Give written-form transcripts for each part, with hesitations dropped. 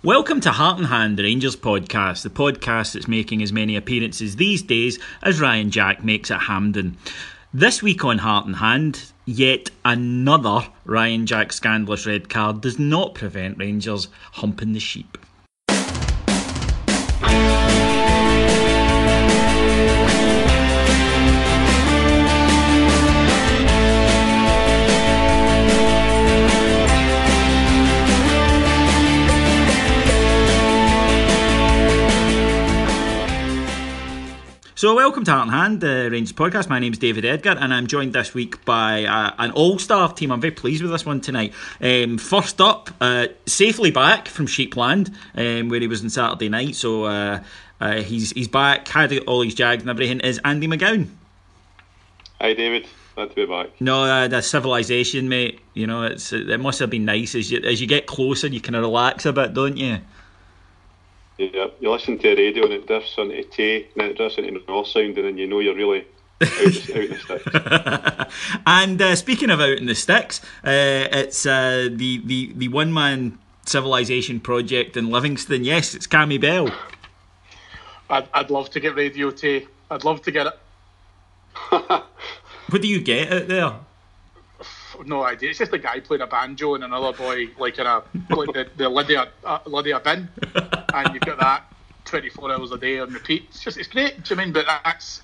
Welcome to Heart and Hand, the Rangers podcast, the podcast that's making as many appearances these days as Ryan Jack makes at Hampden. This week on Heart and Hand, yet another Ryan Jack scandalous red card does not prevent Rangers humping the sheep. So welcome to Heart and Hand, the Rangers podcast. My name's David Edgar and I'm joined this week by an all-star team. I'm very pleased with this one tonight. First up, safely back from Sheepland, where he was on Saturday night. So he's back, had all his jags and everything, is Andy McGowan. Hi David, glad to be back. No, the civilization, mate. You know, it must have been nice. As you get closer, you kind of relax a bit, don't you? Yeah, you listen to the radio and it drifts onto Tay, and then it drifts into North Sound, and then you know you're really out in the sticks. And speaking of out in the sticks, it's the one-man civilization project in Livingston. Yes, it's Cammy Bell. I'd love to get Radio Tay. I'd love to get it. What do you get out there? No idea. It's just a guy playing a banjo and another boy like in the Lydia bin, and you've got that 24 hours a day on repeat. It's great. Do you mean? But that's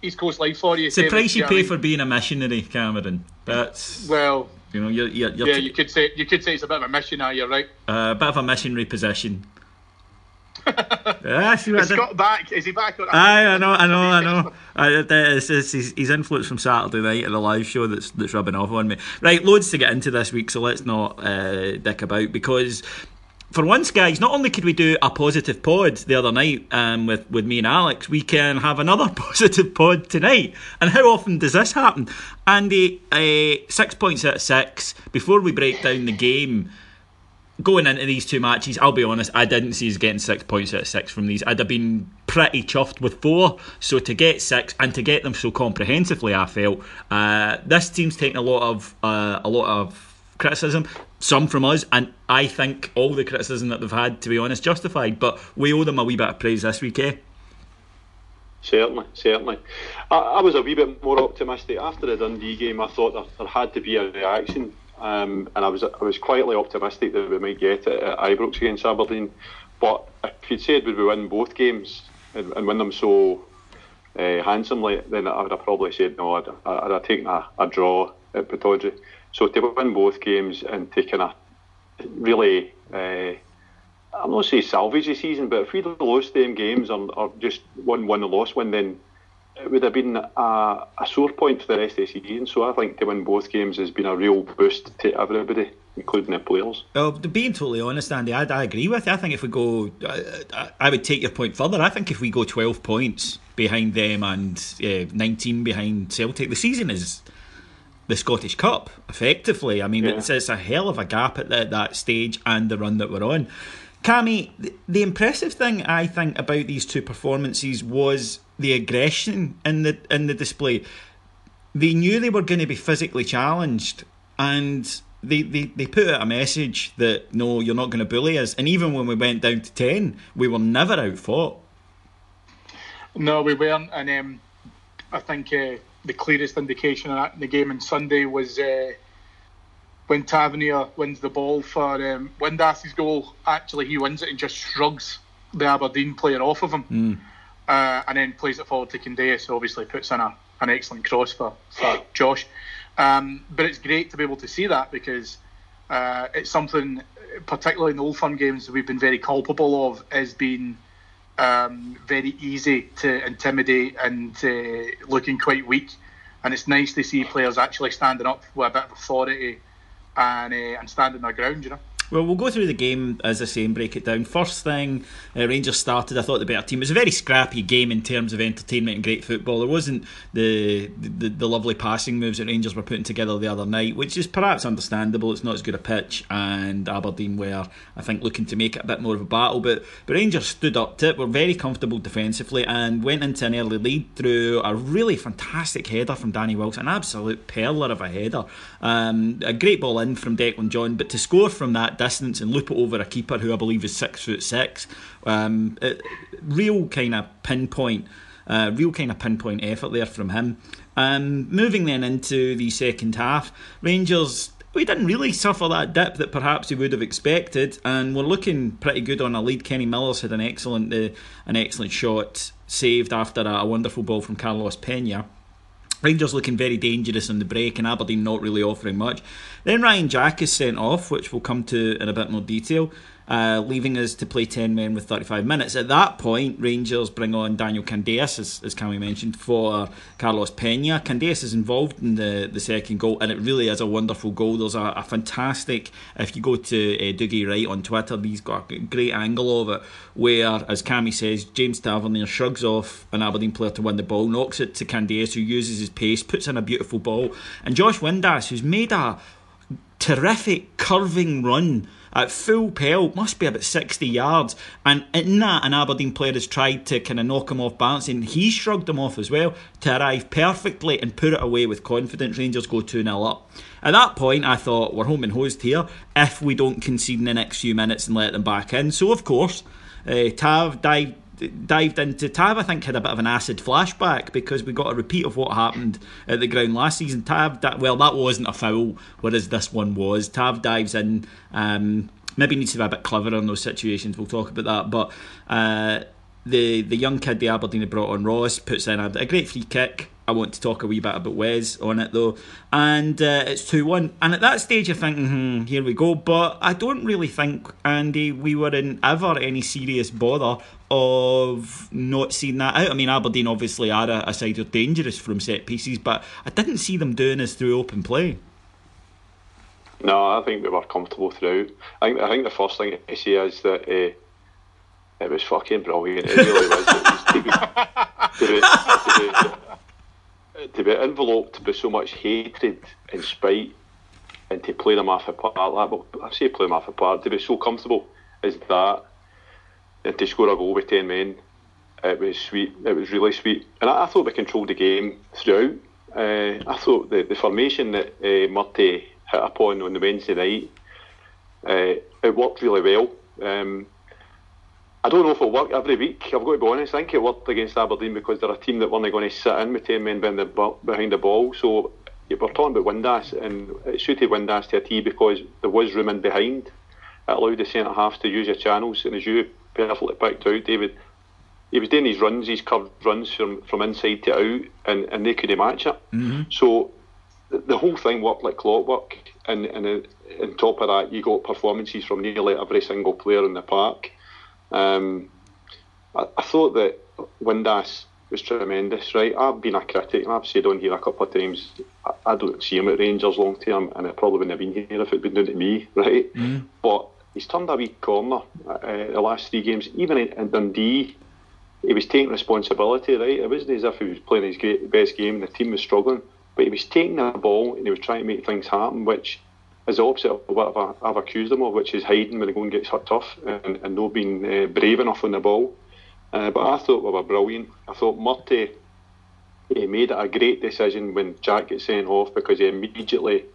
East Coast life for you. It's the price you pay for being a missionary, Cameron. That's well. You know, you're yeah. You could say it's a bit of a missionary. You're right. A bit of a missionary position. Scott back? Is he back? I know. His influence from Saturday night at the live show that's rubbing off on me. Right, loads to get into this week, so let's not dick about, because for once, guys, not only could we do a positive pod the other night with me and Alex, we can have another positive pod tonight. And how often does this happen? Andy, 6 points out of 6. Before we break down the game, going into these two matches, I'll be honest, I didn't see us getting 6 points out of 6 from these. I'd have been pretty chuffed with 4. So to get 6 and to get them so comprehensively, I felt this team's taken a lot of criticism, some from us, and I think all the criticism that they've had, to be honest, justified. But we owe them a wee bit of praise this week, eh? Certainly. I was a wee bit more optimistic after the Dundee game. I thought there had to be a reaction. And I was quietly optimistic that we might get it at Ibrox against Aberdeen. But if you'd said would we win both games and win them so handsomely, then I would have probably said no. I'd have taken a draw at Pittawdry. So to win both games and to kind of really, I'm not saying salvage the season, but if we'd lost them games or just won and lost one, then it would have been a sore point for the rest of the season. So I think to win both games has been a real boost to everybody, including the players. Well, being totally honest, Andy, I agree with you. I think if we go, I would take your point further. I think if we go 12 points behind them and 19 behind Celtic, the season is the Scottish Cup, effectively. I mean, it's a hell of a gap at that stage and the run that we're on. Cammy, the impressive thing I think about these two performances was the aggression in the display. They knew they were going to be physically challenged, and they put out a message that no, you're not going to bully us. And even when we went down to 10, we were never outfought. No, we weren't. And I think the clearest indication of that in the game on Sunday was when Tavernier wins the ball for Windass's goal. Actually, he wins it and just shrugs the Aberdeen player off of him. And then plays it forward to Candeias, so obviously puts in an excellent cross for Josh. But it's great to be able to see that, because it's something, particularly in the Old Firm games, we've been very culpable of, as being very easy to intimidate and looking quite weak. And it's nice to see players actually standing up with a bit of authority and standing their ground, you know. Well, we'll go through the game, as I say, and break it down. First thing, Rangers started, I thought, the better team. It was a very scrappy game in terms of entertainment and great football. There wasn't the lovely passing moves that Rangers were putting together the other night, which is perhaps understandable. It's not as good a pitch, and Aberdeen were, I think, looking to make it a bit more of a battle. But Rangers stood up to it, were very comfortable defensively, and went into an early lead through a really fantastic header from Danny Wilson, an absolute perler of a header. A great ball in from Declan John, but to score from that distance and loop it over a keeper who I believe is 6'6". Real kind of pinpoint effort there from him. Moving then into the second half, Rangers, we didn't really suffer that dip that perhaps we would have expected, and we're looking pretty good on a lead. Kenny Miller's had an excellent shot saved after a wonderful ball from Carlos Pena. Rangers looking very dangerous on the break, and Aberdeen not really offering much. Then Ryan Jack is sent off, which we'll come to in a bit more detail, leaving us to play 10 men with 35 minutes. At that point, Rangers bring on Daniel Candeias, as Cammy mentioned, for Carlos Pena. Candeias is involved in the second goal, and it really is a wonderful goal. There's a fantastic, if you go to Dougie Wright on Twitter, he's got a great angle of it, where, as Cammy says, James Tavernier shrugs off an Aberdeen player to win the ball, knocks it to Candeias, who uses his pace, puts in a beautiful ball, and Josh Windass, who's made a terrific curving run at full pelt, must be about 60 yards, and in that an Aberdeen player has tried to kind of knock him off balance, and he shrugged him off as well to arrive perfectly and put it away with confidence. Rangers go 2-0 up. At that point I thought, we're home and hosed here if we don't concede in the next few minutes and let them back in. So of course Tav dived into Tav. I think had a bit of an acid flashback, because we got a repeat of what happened at the ground last season. That wasn't a foul, whereas this one was. Tav dives in, maybe needs to be a bit cleverer in those situations, we'll talk about that, but the young kid the Aberdeen had brought on, Ross, puts in a great free kick. I want to talk a wee bit about Wes on it though, and it's 2-1, and at that stage you're thinking, here we go, but I don't really think, Andy, we were in ever any serious bother of not seeing that out. I mean, Aberdeen obviously are a side who are dangerous from set pieces, but I didn't see them doing this through open play. No, I think we were comfortable throughout. I think the first thing to say is that it was fucking brilliant. It really was. To be enveloped by so much hatred and spite, and to play them off apart, I say play them off apart, to be so comfortable as that, and to score a goal with 10 men, it was sweet. It was really sweet, and I thought we controlled the game throughout. I thought the formation that Murty hit upon on the Wednesday night, it worked really well. I don't know if it'll work every week, I've got to be honest. I think it worked against Aberdeen because they're a team that weren't going to sit in with 10 men behind the ball. So we're talking about Windass, and it suited Windass to a T because there was room in behind. It allowed the centre halves to use their channels, and as you perfectly picked out, David, he was doing these curved runs from inside to out, and they couldn't match it. Mm-hmm. So the whole thing worked like clockwork, and on top of that, you got performances from nearly every single player in the park. I thought that Windass was tremendous, right? I've been a critic, and I've said on here a couple of times, I don't see him at Rangers long term, and I probably wouldn't have been here if it had been done to me, right? Mm. But he's turned a wee corner the last 3 games. Even in Dundee, he was taking responsibility, right? It wasn't as if he was playing his best game and the team was struggling, but he was taking the ball and he was trying to make things happen, which is the opposite of what I've accused him of, which is hiding when the going gets hit tough and not being brave enough on the ball. But I thought we were brilliant. I thought Murty, he made a great decision when Jack gets sent off, because he immediately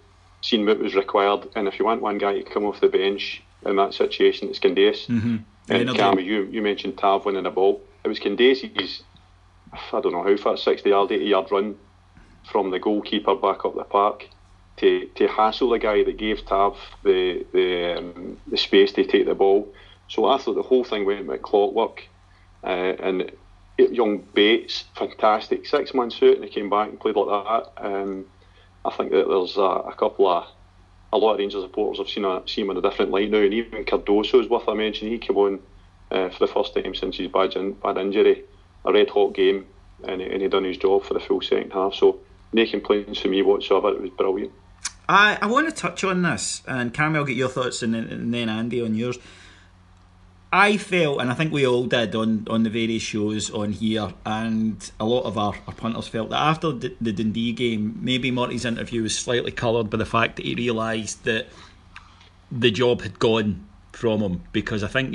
seen what was required. And if you want one guy to come off the bench in that situation, it's Candeias. Mm-hmm. And Cammy, you mentioned Tav winning the ball. It was Candeias' I don't know how far, 60 yard, 80 yard run from the goalkeeper back up the park to hassle the guy that gave Tav the space to take the ball. So I thought the whole thing went with clockwork. And young Bates, fantastic. 6 months out and he came back and played like that. I think that there's a lot of Rangers supporters have seen him in a different light now, and even Cardoso is worth a mention. He came on for the first time since his bad injury, a red hot game, and he done his job for the full second half. So no complaints from me whatsoever. It was brilliant. I want to touch on this, and Cammy, I'll get your thoughts, and then Andy on yours. I felt, and I think we all did on the various shows on here, and a lot of our punters felt that after the Dundee game, maybe Murty's interview was slightly coloured by the fact that he realised that the job had gone from him, because I think,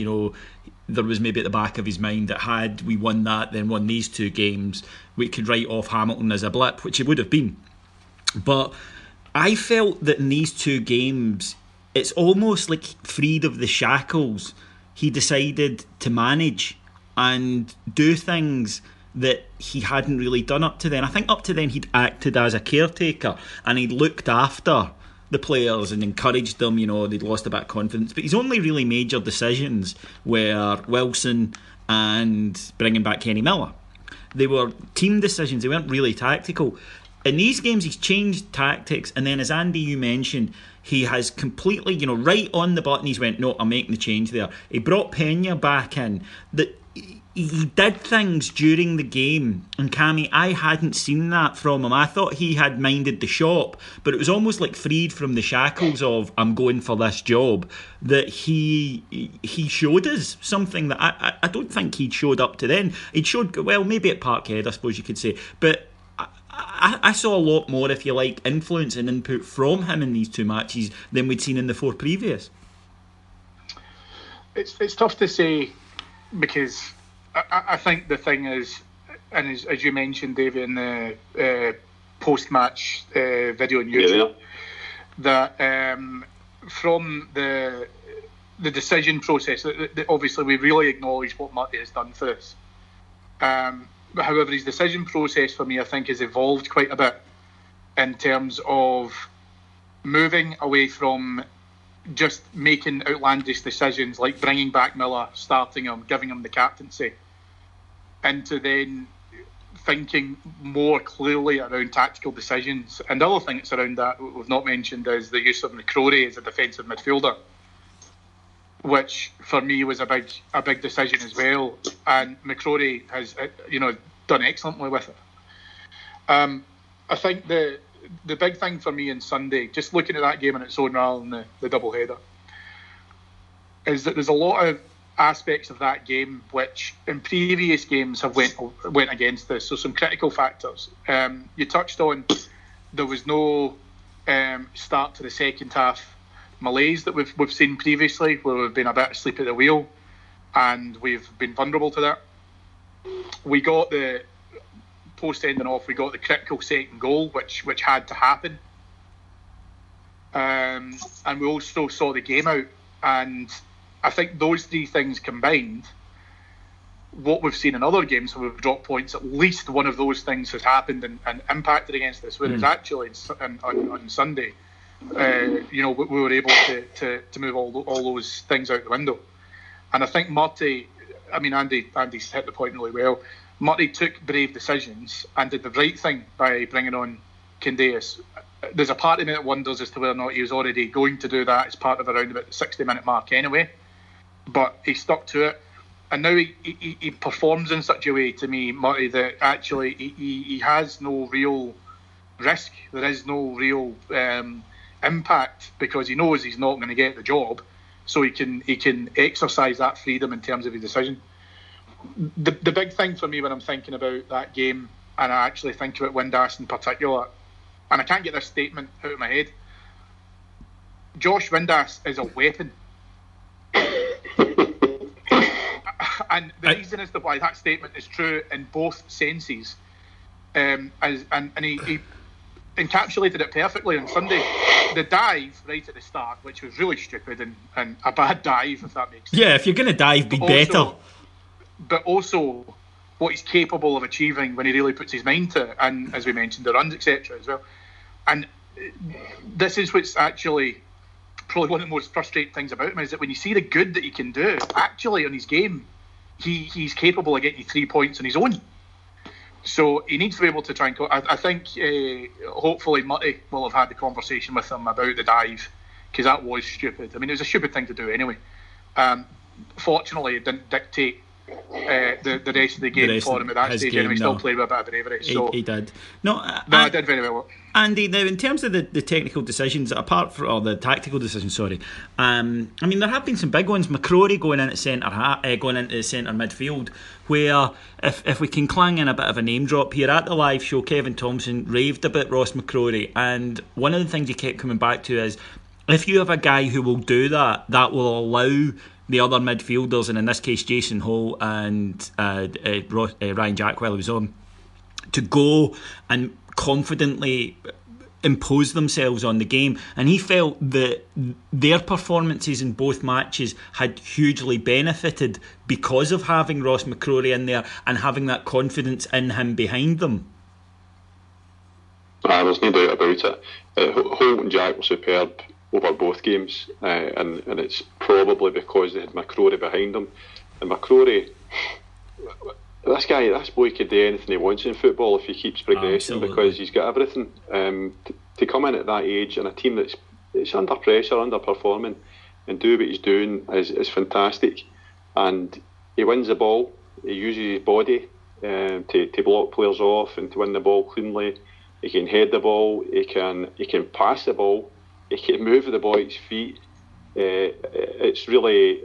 there was maybe at the back of his mind that had we won that, then won these 2 games, we could write off Hamilton as a blip, which it would have been. But I felt that in these 2 games, it's almost like freed of the shackles. He decided to manage and do things that he hadn't really done up to then. I think up to then he'd acted as a caretaker and he'd looked after the players and encouraged them. They'd lost a bit of confidence, but his only really major decisions were Wilson and bringing back Kenny Miller. They were team decisions, they weren't really tactical. In these games he's changed tactics, and then as Andy, you mentioned, he has completely, right on the button, he's went, no, I'm making the change there. He brought Pena back in. He did things during the game, and Cammy, I hadn't seen that from him. I thought he had minded the shop, but it was almost like freed from the shackles of, I'm going for this job, that he showed us something that I don't think he'd showed up to then. He'd showed, well, maybe at Parkhead, I suppose you could say, but I saw a lot more, if you like, influence and input from him in these two matches than we'd seen in the 4 previous. It's tough to say, because I think the thing is, and as you mentioned, David, in the post-match video on YouTube, that from the decision process, obviously we really acknowledge what Murty has done for us. However, his decision process for me, I think, has evolved quite a bit in terms of moving away from just making outlandish decisions like bringing back Miller, starting him, giving him the captaincy, into then thinking more clearly around tactical decisions. And the other thing that's around that we've not mentioned is the use of McCrory as a defensive midfielder, which for me was a big decision as well. And McCrory has done excellently with it. I think the big thing for me on Sunday, just looking at that game on its own rather than the double header, is that there's a lot of aspects of that game which in previous games have went against us. So some critical factors. You touched on, there was no start to the second half malaise that we've seen previously, where we've been a bit asleep at the wheel, and we've been vulnerable to that. We got the post ending off. We got the critical second goal, which had to happen, and we also saw the game out. And I think those three things combined, what we've seen in other games where we've dropped points, at least one of those things has happened and impacted against us. Whereas actually on Sunday, we were able to move all those things out the window. And I think Murty, Andy's hit the point really well. Murty took brave decisions and did the right thing by bringing on Candace. There's a part of me that wonders as to whether or not he was already going to do that as part of around about the 60-minute mark anyway. But he stuck to it. And now he performs in such a way, to me, Murty, that actually he has no real risk. There is no real impact, because he knows he's not going to get the job, so he can exercise that freedom in terms of his decision. The big thing for me when I'm thinking about that game, and I actually think about Windass in particular, and I can't get this statement out of my head, Josh Windass is a weapon. And the reason as to why that statement is true in both senses, and he encapsulated it perfectly on Sunday. The dive right at the start, which was really stupid and a bad dive, if that makes sense. Yeah, if you're going to dive, be better. But also what he's capable of achieving when he really puts his mind to it, and as we mentioned, the runs, etc. as well. And this is what's actually probably one of the most frustrating things about him, is that when you see the good that he can do, actually on his game, he's capable of getting you 3 points on his own. So he needs to be able to try and... I think hopefully Murty will have had the conversation with him about the dive, because that was stupid. I mean, it was a stupid thing to do anyway. Fortunately, it didn't dictate the rest of the game for him at that stage. Anyway, still played with a bit of bravery. So he did. I did very well. Andy, now in terms of the technical decisions, the tactical decisions, sorry. There have been some big ones. McCrory going into centre midfield, where if we can clang in a bit of a name drop here, at the live show, Kevin Thompson raved about Ross McCrory, and one of the things he kept coming back to is, if you have a guy who will do that, that will allow the other midfielders, and in this case Jason Hall and Ryan Jack, while he was on, to go and confidently impose themselves on the game, and he felt that their performances in both matches had hugely benefited because of having Ross McCrorie in there and having that confidence in him behind them. There's no doubt about it. Holt and Jack were superb over both games, and it's probably because they had McCrorie behind them. And McCrorie, this boy could do anything he wants in football if he keeps progressing. Absolutely. Because he's got everything. To come in at that age in a team that's under pressure, underperforming, and do what he's doing is fantastic. And he wins the ball. He uses his body to block players off and to win the ball cleanly. He can head the ball. He can pass the ball. He can move the ball at his feet. It's really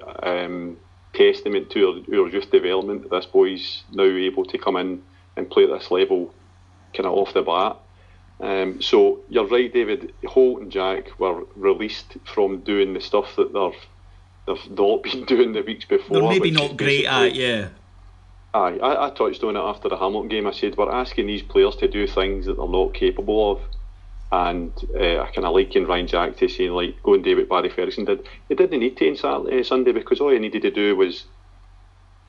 testament to our youth development that this boy's now able to come in and play at this level kind of off the bat. So you're right, David. Holt and Jack were released from doing the stuff that they've not been doing the weeks before. They're maybe not great at, yeah. I touched on it after the Hamilton game. I said we're asking these players to do things that they're not capable of, and I kind of liken Ryan Jack to saying, like, go and do what Barry Ferguson did. He didn't need to on Sunday, because all he needed to do was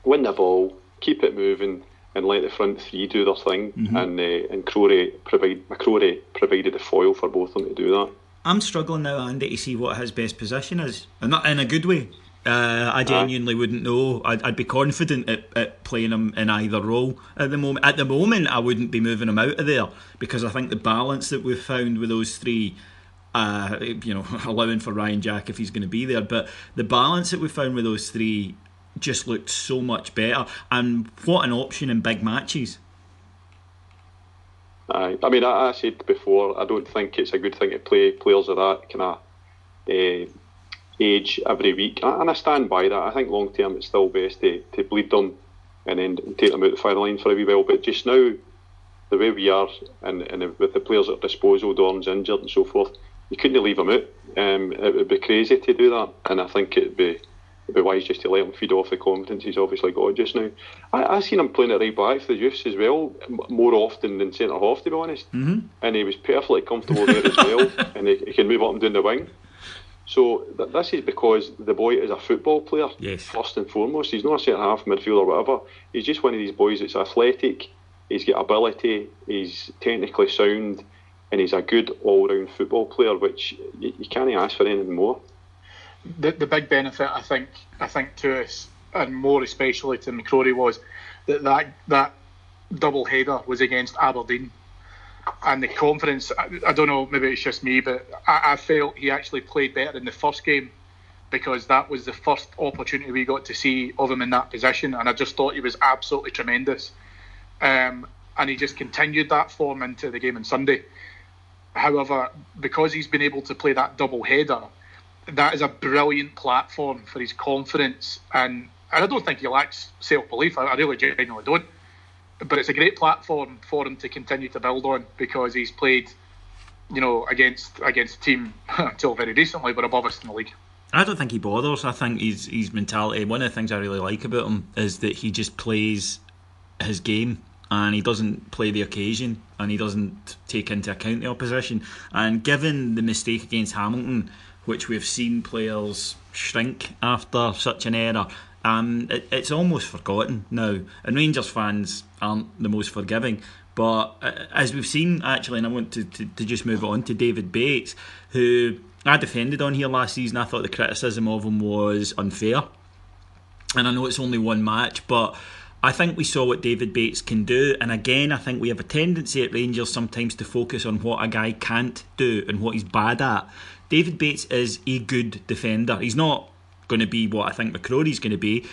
win the ball, keep it moving, and let the front three do their thing. Mm-hmm. And McCrorie provided the foil for both of them to do that. I'm struggling now, Andy, to see what his best position is, and not in a good way. I genuinely wouldn't know. I'd be confident at playing him in either role at the moment. At the moment, I wouldn't be moving him out of there, because I think the balance that we've found with those three, allowing for Ryan Jack if he's going to be there, but the balance that we found with those three just looked so much better. And what an option in big matches. I mean, I said before, I don't think it's a good thing to play players of that kind of age every week, and I stand by that. I think long term it's still best to bleed them and then take them out the firing line for a wee while. But just now, the way we are, and with the players at disposal, Dorn's injured and so forth, you couldn't leave them out. It would be crazy to do that, and I think it'd be wise just to let him feed off the confidence he's obviously got just now. I seen him playing at right back for the youths as well, more often than centre half, to be honest. Mm-hmm. And he was perfectly comfortable there as well, and he can move up and down the wing. So this is because the boy is a football player, yes, first and foremost. He's not a centre half, midfield or whatever. He's just one of these boys that's athletic, he's got ability, he's technically sound, and he's a good all-round football player, which you can't ask for anything more. The big benefit, I think to us, and more especially to McCrorie, was that double header was against Aberdeen. And the confidence, I don't know, maybe it's just me, but I felt he actually played better in the first game, because that was the first opportunity we got to see of him in that position, and I just thought he was absolutely tremendous. And he just continued that form into the game on Sunday. However, because he's been able to play that double header, that is a brilliant platform for his confidence, and I don't think he lacks self-belief. I really genuinely don't. But it's a great platform for him to continue to build on, because he's played, against a team until very recently were above us in the league. I don't think he bothers. I think his mentality, one of the things I really like about him is that he just plays his game, and he doesn't play the occasion, and he doesn't take into account the opposition. And given the mistake against Hamilton, which we've seen players shrink after such an error, it's almost forgotten now, and Rangers fans aren't the most forgiving. But as we've seen, actually, and I want to just move on to David Bates, who I defended on here last season. I thought the criticism of him was unfair, and I know it's only one match, but I think we saw what David Bates can do. And again, I think we have a tendency at Rangers sometimes to focus on what a guy can't do and what he's bad at. David Bates is a good defender. He's not going to be what I think McCrorie's going to be.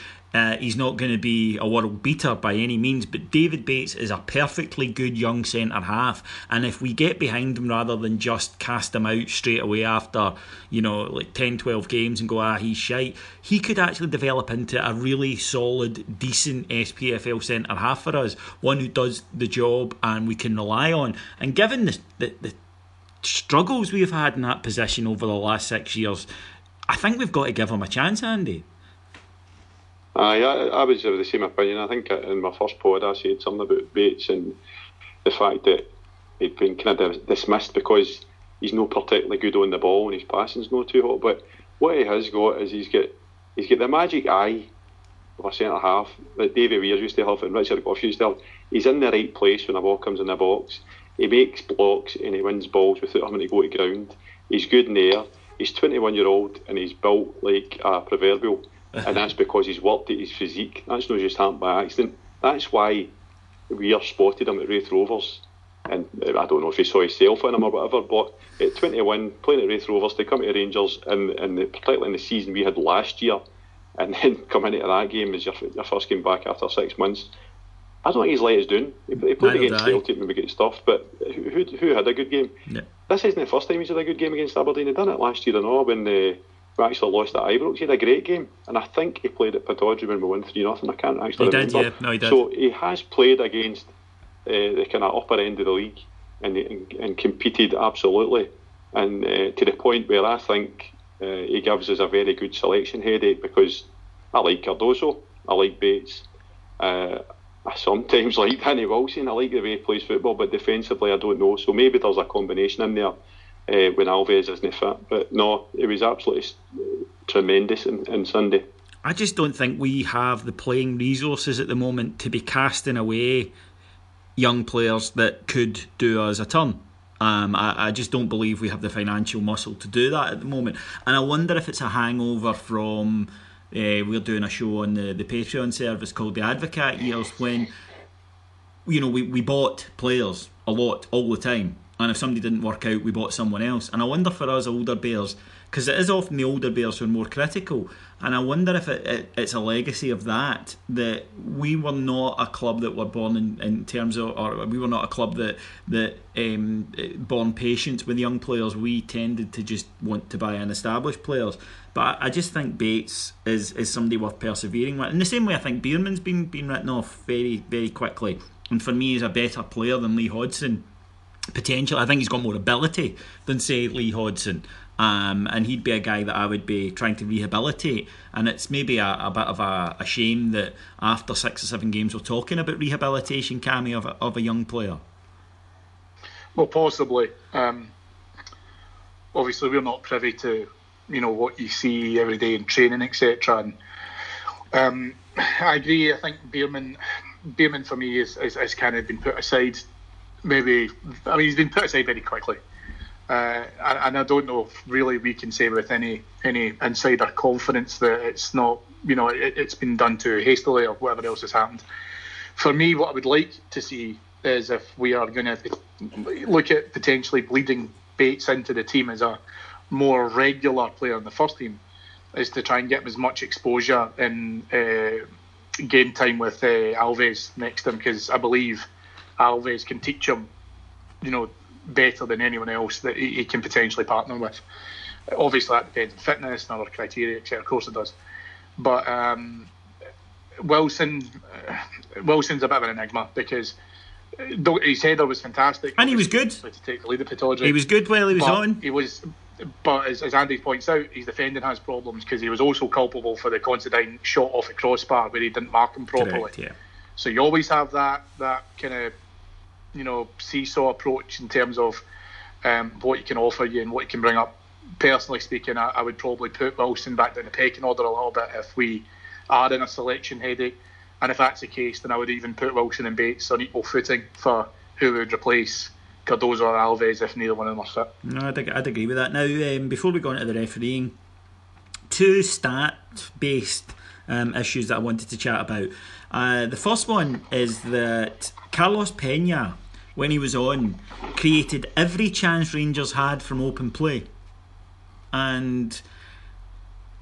He's not going to be a world beater by any means, but David Bates is a perfectly good young centre half, and if we get behind him rather than just cast him out straight away after 10-12 games and go, he's shite, he could actually develop into a really solid, decent SPFL centre half for us, one who does the job and we can rely on. And given the struggles we've had in that position over the last 6 years, I think we've got to give him a chance, Andy. I was of the same opinion. I think in my first pod I said something about Bates and the fact that he'd been kind of dismissed because he's not particularly good on the ball and his passing's not too hot. But what he has got is he's got the magic eye of a centre half that Davy Weir used to have and Richard Gough used to have. He's in the right place when the ball comes in the box. He makes blocks and he wins balls without having to go to ground. He's good in the air. He's 21-year-old and he's built like a proverbial, and that's because he's worked at his physique. That's not just happened by accident. That's why Weir spotted him at Wraith Rovers, and I don't know if he saw himself in him or whatever, but at 21, playing at Wraith Rovers, to come to Rangers, and particularly in the season we had last year, and then come into that game as your first game back after 6 months, I don't think he's let us down. He played against Celtic when we get stuffed, but who had a good game? Yeah. This isn't the first time he's had a good game against Aberdeen. He done it last year and all when we actually lost at Ibrox. He had a great game, and I think he played at Pittawdry when we won 3-0. I can't actually remember. Did, yeah. No, he did. So he has played against the kind of upper end of the league and competed absolutely, and to the point where I think he gives us a very good selection headache, because I like Cardoso, I like Bates, I sometimes like Danny Wilson, I like the way he plays football, but defensively I don't know, so maybe there's a combination in there when Alves isn't fit. But no, it was absolutely tremendous in Sunday. I just don't think we have the playing resources at the moment to be casting away young players that could do us a turn. I just don't believe we have the financial muscle to do that at the moment, and I wonder if it's a hangover from we're doing a show on the Patreon service called The Advocate years, when we bought players a lot all the time, and if somebody didn't work out we bought someone else. And I wonder for us older bears, because it is often the older bears who are more critical, and I wonder if it's a legacy of that we were not a club that were born in terms of, or we were not a club that born patience with young players. We tended to just want to buy in established players. But I just think Bates is somebody worth persevering with. In the same way I think Bierman's been written off very, very quickly, and for me he's a better player than Lee Hodgson. Potentially, I think he's got more ability than, say, Lee Hodgson. And he'd be a guy that I would be trying to rehabilitate, and it's maybe a bit of a shame that after 6 or 7 games we're talking about rehabilitation, Cammy, of a young player. Well, possibly. Obviously we're not privy to what you see every day in training, etc. And I agree. I think Bierman for me is kind of been put aside. He's been put aside very quickly. And I don't know if really we can say with any insider confidence that it's not, it's been done too hastily or whatever else has happened. For me, what I would like to see is if we are going to look at potentially bleeding Bates into the team as a more regular player in the first team, is to try and get him as much exposure in game time with Alves next to him, because I believe Alves can teach him, better than anyone else that he can potentially partner with. Obviously that depends on fitness and other criteria, etc. Of course it does. But Wilson's a bit of an enigma, because his header was fantastic, and he was good to take the lead at Pittawdry. He was good while he was on. But as Andy points out, his defending has problems, because he was also culpable for the Considine shot off the crossbar where he didn't mark him properly. Correct, yeah. So you always have that kind of seesaw approach in terms of what he can offer you and what he can bring up. Personally speaking, I would probably put Wilson back down the pecking order a little bit if we are in a selection headache, and if that's the case, then I would even put Wilson and Bates on equal footing for who would replace Cardoso or Alves if neither one of them are fit. No, I'd agree with that. Now, before we go into the refereeing, 2 stat-based issues that I wanted to chat about. The first one is that Carlos Peña, when he was on, created every chance Rangers had from open play, and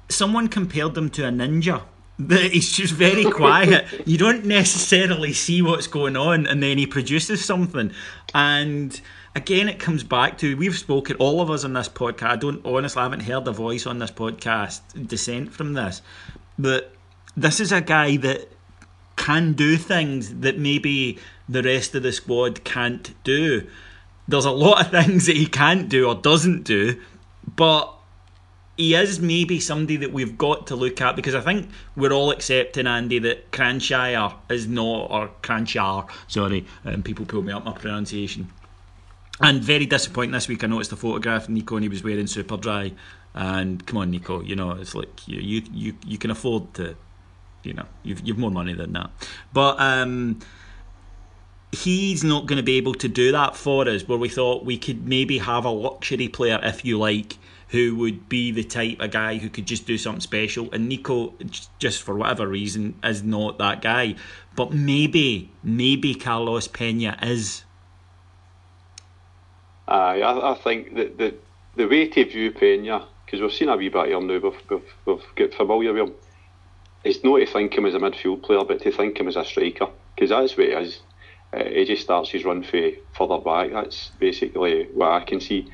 someone compared him to a ninja. That he's just very quiet. You don't necessarily see what's going on, and then he produces something. And again, it comes back to, we've spoken, all of us on this podcast, I haven't heard a voice on this podcast dissent from this, but this is a guy that can do things that maybe the rest of the squad can't do. There's a lot of things that he can't do or doesn't do, but he is maybe somebody that we've got to look at, because I think we're all accepting, Andy, that Cranshire is not, or Cranshire, sorry, people pull me up my pronunciation. And very disappointing this week. I noticed a photograph of Nico and he was wearing Superdry. And come on, Nico, it's like you can afford to, you've more money than that. But he's not going to be able to do that for us, where we thought we could maybe have a luxury player, if you like, who would be the type of guy who could just do something special. And Nico, just for whatever reason, is not that guy. But maybe Carlos Pena is. I think that the way to view Pena, because we've seen a wee bit of him now, we've got familiar with him, is not to think him as a midfield player, but to think him as a striker, because that's what he is. He just starts his run further back. That's basically what I can see.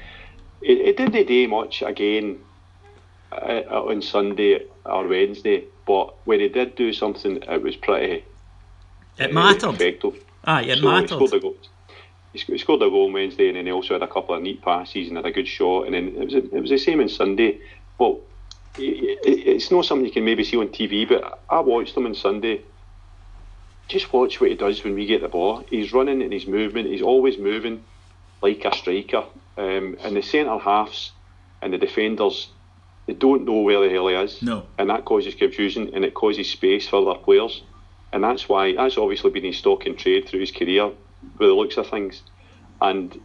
It didn't do much again on Sunday or Wednesday, but when he did do something, it was pretty effective. It mattered. He scored a goal on Wednesday, and then he also had a couple of neat passes and had a good shot, and then it was the same on Sunday. But it's not something you can maybe see on TV, but I watched him on Sunday. Just watch what he does when we get the ball. He's running and he's moving. He's always moving like a striker. And the centre halves and the defenders, they don't know where the hell he is. No. And that causes confusion, and it causes space for other players. And that's obviously been his stock in trade through his career, by the looks of things. And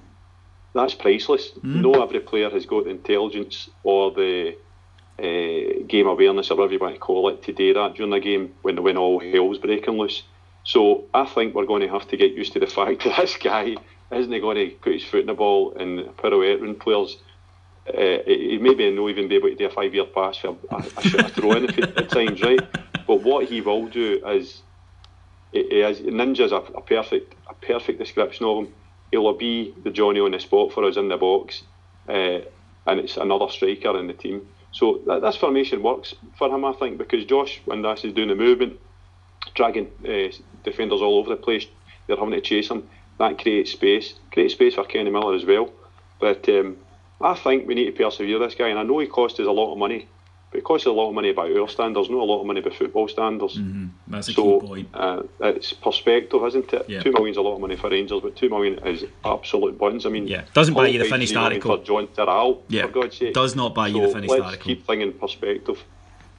that's priceless. No every player has got the intelligence or the game awareness, or whatever you want to call it, to do that during the game when all hell's breaking loose. So I think we're going to have to get used to the fact that this guy isn't going to put his foot in the ball and pirouette around players. He maybe not even be able to do a 5-yard pass for a throw in at times, right? But what he will do is, Ninja's a perfect description of him. He'll be the Johnny on the spot for us in the box, and it's another striker in the team. So this formation works for him, I think, because Josh Windass is doing the movement, dragging defenders all over the place. They're having to chase him. That creates space for Kenny Miller as well. But I think we need to persevere this guy, and I know he cost us a lot of money, but it costs us a lot of money by our standards, not a lot of money by football standards. That's a key point. It's perspective, isn't it? Yeah. 2 million is a lot of money for Rangers, but 2 million is absolute buns. I mean, doesn't buy you the finished article for John Terrell, for God's sake. Does not buy you the finished article. Let's keep things in perspective.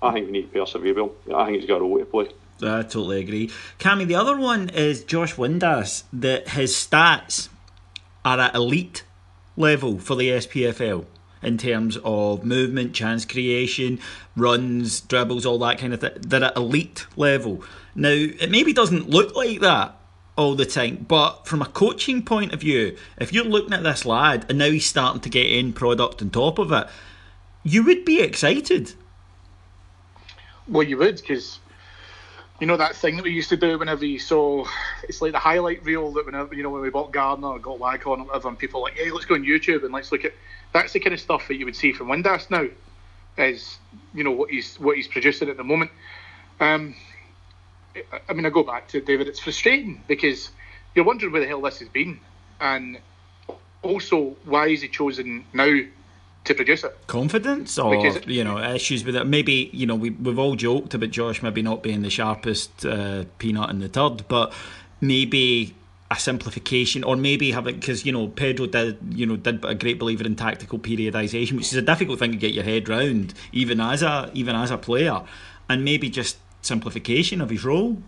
I think we need to persevere. I think he's got a role to play. I totally agree. Cammy, the other one is Josh Windass, that his stats are at elite level for the SPFL in terms of movement, chance creation, runs, dribbles, all that kind of thing. They're at elite level. Now, it maybe doesn't look like that all the time, but from a coaching point of view, if you're looking at this lad and now he's starting to get end product on top of it, you would be excited. Well, you would, because you know that thing that we used to do whenever you saw, it's like the highlight reel that whenever, when we bought Gardner or got Waghorn or whatever, and people are like, hey, let's go on YouTube and let's look at, that's the kind of stuff that you would see from Windass now, is what he's producing at the moment. I mean, I go back to it, David, it's frustrating because you're wondering where the hell this has been, and also why is he chosen now to produce it? Confidence, or issues with it. Maybe we've all joked about Josh maybe not being the sharpest peanut in the turd, but maybe a simplification, or maybe having, because Pedro did a great believer in tactical periodisation, which is a difficult thing to get your head round, even as a player, and maybe just simplification of his role.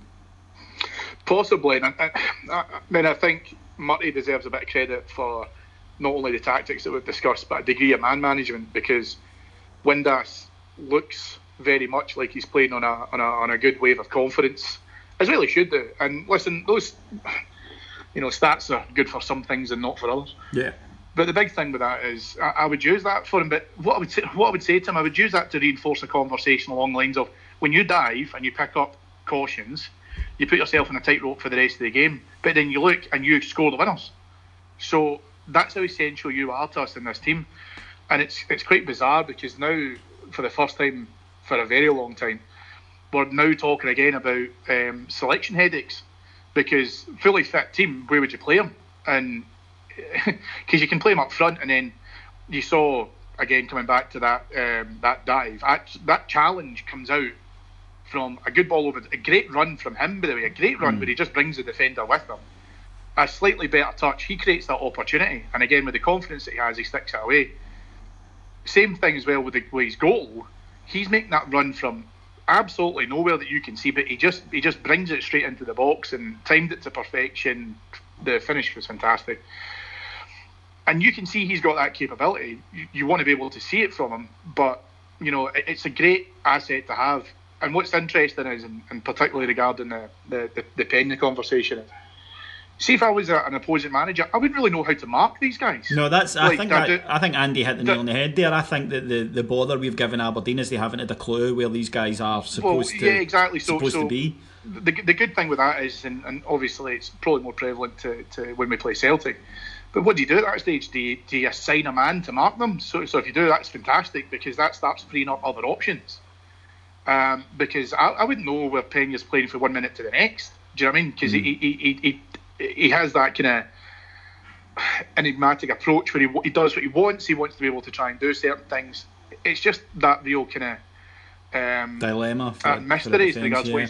Possibly, and I think Murray deserves a bit of credit for not only the tactics that we've discussed, but a degree of man management, because Windass looks very much like he's playing on a good wave of confidence, as well he should do. And listen, those stats are good for some things and not for others. Yeah. But the big thing with that is I would use that for him. But what I would say to him, I would use that to reinforce a conversation along the lines of, when you dive and you pick up cautions, you put yourself in a tightrope for the rest of the game, but then you look and you score the winners. So that's how essential you are to us in this team. And it's quite bizarre, because now, for the first time for a very long time, we're now talking again about selection headaches, because fully fit team, where would you play them? And because you can play them up front, and then you saw, again, coming back to that dive, that challenge comes out from a good ball over, a great run from him, by the way, a great run where he just brings the defender with him. a slightly better touch, he creates that opportunity. And again, with the confidence that he has, he sticks it away. Same thing as well with his goal. He's making that run from absolutely nowhere that you can see, but he just brings it straight into the box and timed it to perfection. The finish was fantastic. And you can see he's got that capability. You want to be able to see it from him, but it's a great asset to have. And what's interesting is, and particularly regarding the Penny conversation, is, see if I was an opposing manager, I wouldn't really know how to mark these guys. No, I think Andy hit the nail on the head there. I think that the bother we've given Aberdeen is they haven't had a clue where these guys are supposed to be. The good thing with that is, and obviously it's probably more prevalent to when we play Celtic, but what do you do at that stage? Do you assign a man to mark them? So if you do, that's fantastic, because that starts freeing up other options. Because I wouldn't know where Peña's playing from 1 minute to the next. Do you know what I mean? Because he has that kind of enigmatic approach where he does what he wants. He wants to be able to try and do certain things. It's just that real kind of dilemma, mystery in regards to what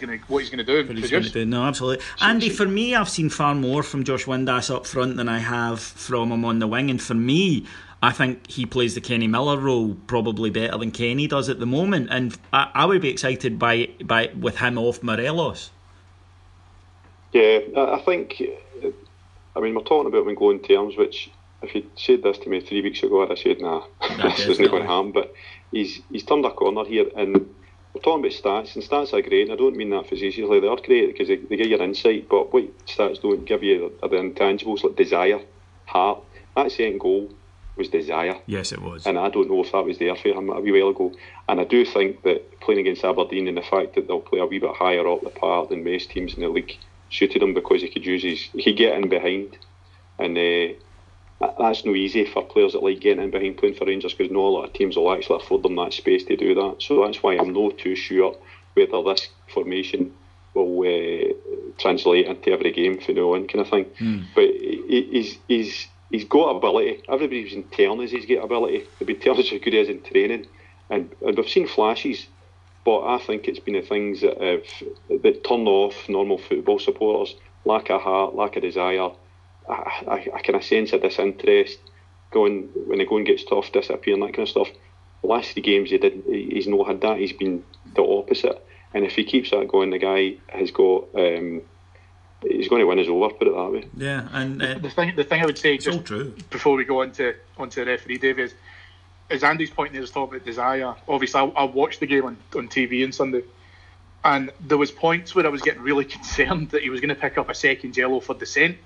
he's going to do. No, absolutely. Andy, for me, I've seen far more from Josh Windass up front than I have from him on the wing, and for me, I think he plays the Kenny Miller role probably better than Kenny does at the moment, and I would be excited by with him off Morelos. Yeah, I think. I mean, we're talking about when going terms, which if you'd said this to me 3 weeks ago, I'd have said, nah, this isn't going to happen. But he's turned a corner here, and we're talking about stats, and stats are great, and I don't mean that facetiously. They are great because they give you an insight, but what stats don't give you are the intangibles like desire, heart. That second goal was desire. Yes, it was. And I don't know if that was there for him a wee while ago. And I do think that playing against Aberdeen and the fact that they'll play a wee bit higher up the park than most teams in the league suited him, because he could get in behind, and that's no easy for players that like getting in behind playing for Rangers, because not a lot of teams will actually afford them that space to do that. So that's why I'm not too sure whether this formation will translate into every game for now on, kind of thing. But he's got ability. Everybody's been telling us he's got ability. They've been telling us how good he is in training, and we've seen flashes. But I think it's been the things that turn off normal football supporters: lack of heart, lack of desire. I kind of sense a disinterest when the going gets tough, disappearing, that kind of stuff. The last 3 games he's not had that. He's been the opposite. And if he keeps that going, the guy has got. He's going to win us over, put it that way. Yeah, and the thing I would say just before we go onto the referee, Dave, is Andy's point there is talking about desire. Obviously, I watched the game on TV on Sunday, and there was points where I was getting really concerned that he was going to pick up a second yellow for dissent,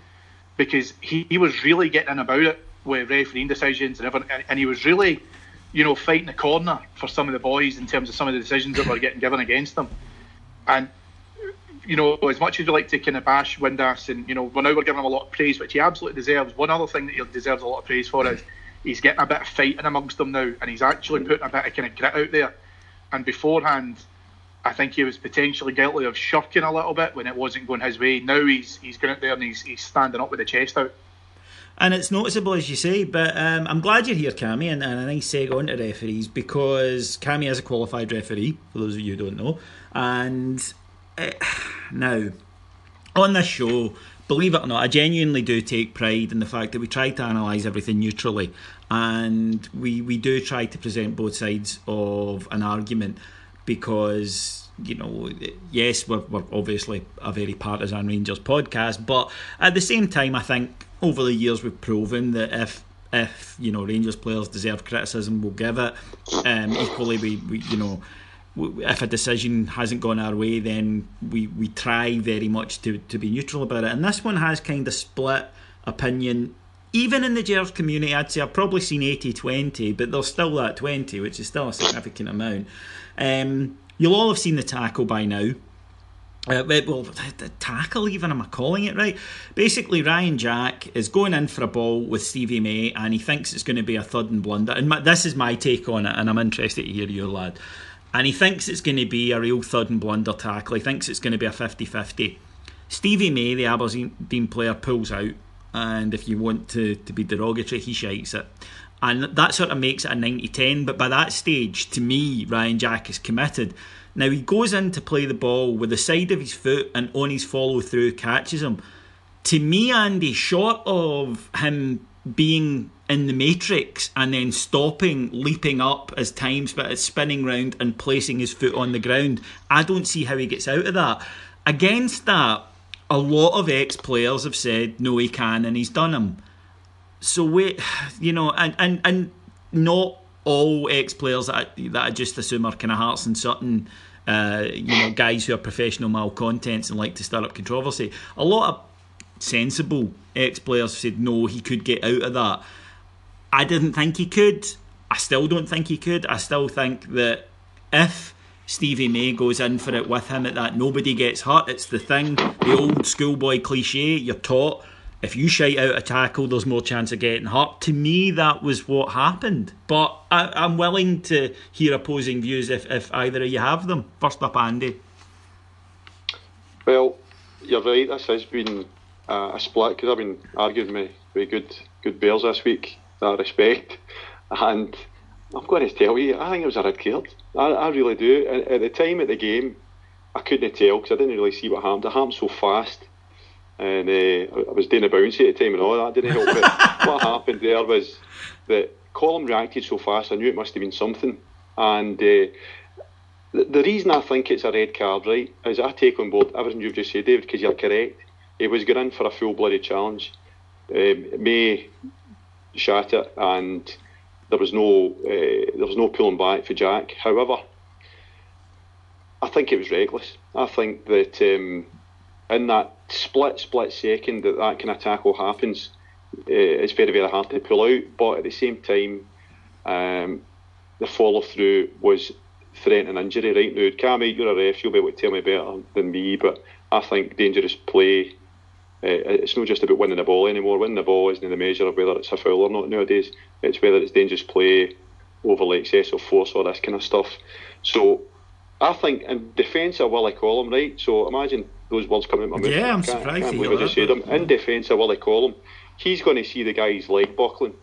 because he was really getting in about it with refereeing decisions and everything, and he was really, fighting the corner for some of the boys in terms of some of the decisions that were getting given against them. And as much as we like to kind of bash Windass, and we're giving him a lot of praise, which he absolutely deserves. One other thing that he deserves a lot of praise for is he's getting a bit of fighting amongst them now, and he's actually putting a bit of kind of grit out there. And beforehand, I think he was potentially guilty of shirking a little bit when it wasn't going his way. Now he's going out there and he's standing up with the chest out. And it's noticeable, as you say, but I'm glad you're here, Cammy, and a nice seg on to referees, because Cammy is a qualified referee, for those of you who don't know. And now, on this show, believe it or not, I genuinely do take pride in the fact that we try to analyse everything neutrally, and we do try to present both sides of an argument, because yes, we're obviously a very partisan Rangers podcast, but at the same time, I think over the years we've proven that if Rangers players deserve criticism, we'll give it. Equally, we if a decision hasn't gone our way, then we try very much to be neutral about it. And this one has kind of split opinion. Even in the Gers community, I'd say I've probably seen 80-20, but there's still that 20, which is still a significant amount. You'll all have seen the tackle by now. The tackle even, am I calling it right? Basically, Ryan Jack is going in for a ball with Stevie May, and he thinks it's going to be a third and blunder. And this is my take on it, and I'm interested to hear your lad. And he thinks it's going to be a real third and blunder tackle. He thinks it's going to be a 50-50. Stevie May, the Aberdeen player, pulls out, and if you want to be derogatory, he shites it. And that sort of makes it a 90-10, but by that stage, to me, Ryan Jack is committed. Now, he goes in to play the ball with the side of his foot, and on his follow-through catches him. to me, Andy, short of him being in the matrix and then stopping, leaping up as time spinning round and placing his foot on the ground, I don't see how he gets out of that. Against that, a lot of ex-players have said no, he can, and he's done them. So wait, and not all ex-players that I just assume are kind of Hearts and Sutton, guys who are professional malcontents and like to stir up controversy. A lot of sensible ex-players said no, he could get out of that. I didn't think he could. I still don't think he could. I still think that if Stevie May goes in for it with him at that nobody gets hurt, it's the old schoolboy cliche you're taught, if you shite out a tackle there's more chance of getting hurt. To me that was what happened, but I'm willing to hear opposing views if either of you have them. First up, Andy. Well, you're right, this has been a split, because I've been arguing with good Bears this week that I respect, and I'm going to tell you, I think it was a red card. I really do. At the time of the game, I couldn't tell because I didn't really see what happened. It happened so fast, and I was doing a bouncy at the time and all that. Didn't help it. What happened there was that Colm reacted so fast. I knew it must have been something. And the reason I think it's a red card, right, is I take on board everything you've just said, David, because you're correct. He was going in for a full-blooded challenge. May shot it, and there was no pulling back for Jack. However, I think it was reckless. I think that in that split second that kind of tackle happens, it's very, very hard to pull out. But at the same time, the follow through was threatening injury. Right now, Cammy, you're a ref, you'll be able to tell me better than me. But I think dangerous play. It's not just about winning the ball anymore. Winning the ball isn't the measure of whether it's a foul or not nowadays. It's whether it's dangerous play, overly excessive force, or this kind of stuff. So I think in defence of Willie Collum, right? So imagine those words coming out my mouth. Yeah, I'm surprised. Can't believe I just said them. In defence of Willie Collum, he's going to see the guy's leg buckling,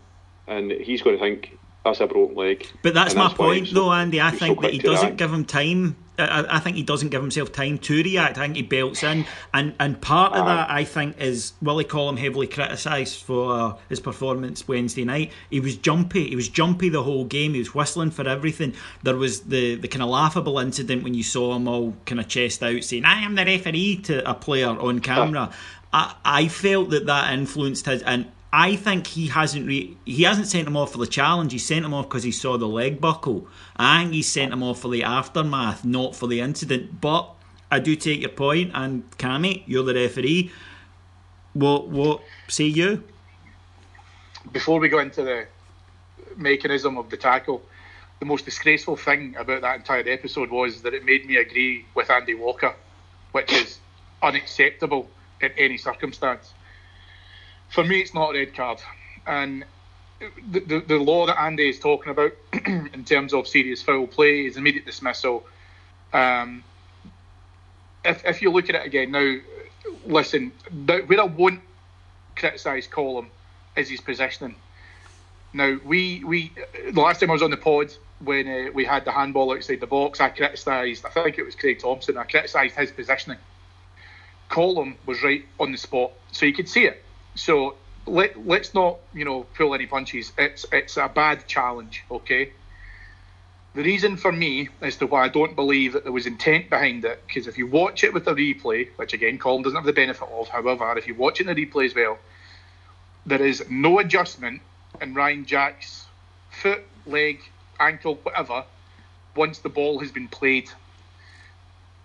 and he's going to think that's a broken leg. But that's my point, though, Andy. I think that he doesn't give him time. I think he doesn't give himself time to react. I think he belts in, and part of that, I think, is Willie Collum heavily criticised for his performance Wednesday night. He was jumpy. He was jumpy the whole game. He was whistling for everything. There was the kind of laughable incident when you saw him all kind of chest out saying, "I am the referee" to a player on camera. I felt that influenced his, and I think he hasn't sent him off for the challenge. He sent him off because he saw the leg buckle. I think he sent him off for the aftermath, not for the incident. But I do take your point, and Cammy, you're the referee. What say you? Before we go into the mechanism of the tackle, the most disgraceful thing about that entire episode was that it made me agree with Andy Walker, which is unacceptable in any circumstance. For me, it's not a red card. And the law that Andy is talking about in terms of serious foul play is immediate dismissal. If you look at it again now, listen, where I won't criticise Colm is his positioning. Now, the last time I was on the pod, when we had the handball outside the box, I think it was Craig Thompson, I criticised his positioning. Colm was right on the spot, so you could see it. So let's not, pull any punches. It's a bad challenge, okay? The reason for me as to why I don't believe that there was intent behind it, because if you watch it with the replay, which again Colm doesn't have the benefit of, however, if you watch it in the replay as well, there is no adjustment in Ryan Jack's foot, leg, ankle, whatever, once the ball has been played.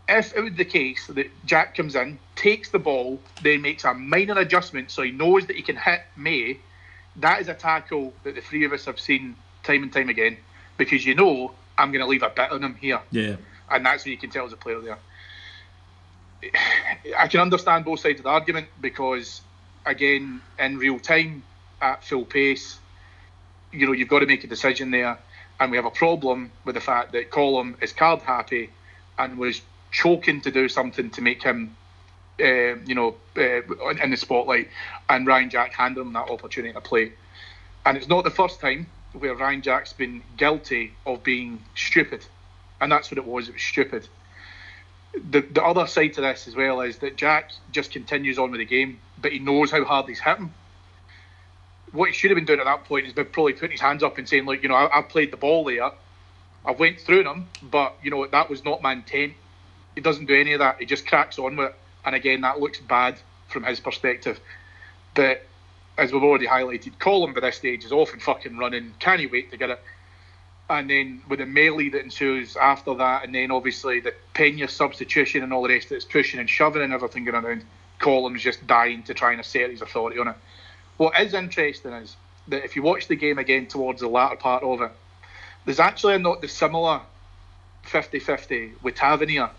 If it was the case that Jack comes in, takes the ball, then makes a minor adjustment so he knows that he can hit May, that is a tackle that the three of us have seen time and time again, because I'm going to leave a bit on him here. Yeah. And that's what you can tell as a player there. I can understand both sides of the argument because, again, in real time, at full pace, you've got to make a decision there. And we have a problem with the fact that Colm is card happy and was choking to do something to make him, in the spotlight, and Ryan Jack handed him that opportunity to play. And it's not the first time where Ryan Jack's been guilty of being stupid, and that's what it was. It was stupid. The other side to this as well is that Jack just continues on with the game, but he knows how hard he's hit him. What he should have been doing at that point is probably putting his hands up and saying, look, I played the ball there, I went through him, but that was not my intent. He doesn't do any of that. He just cracks on with it, and again, that looks bad from his perspective. But as we've already highlighted, Colin by this stage is off and fucking running. Can't he wait to get it? And then with the melee that ensues after that, and then obviously the Pena substitution and all the rest of it, it's pushing and shoving and everything going around. Colin's just dying to try and assert his authority on it. What is interesting is that if you watch the game again towards the latter part of it, there's actually a not dissimilar 50-50 with Tavernier,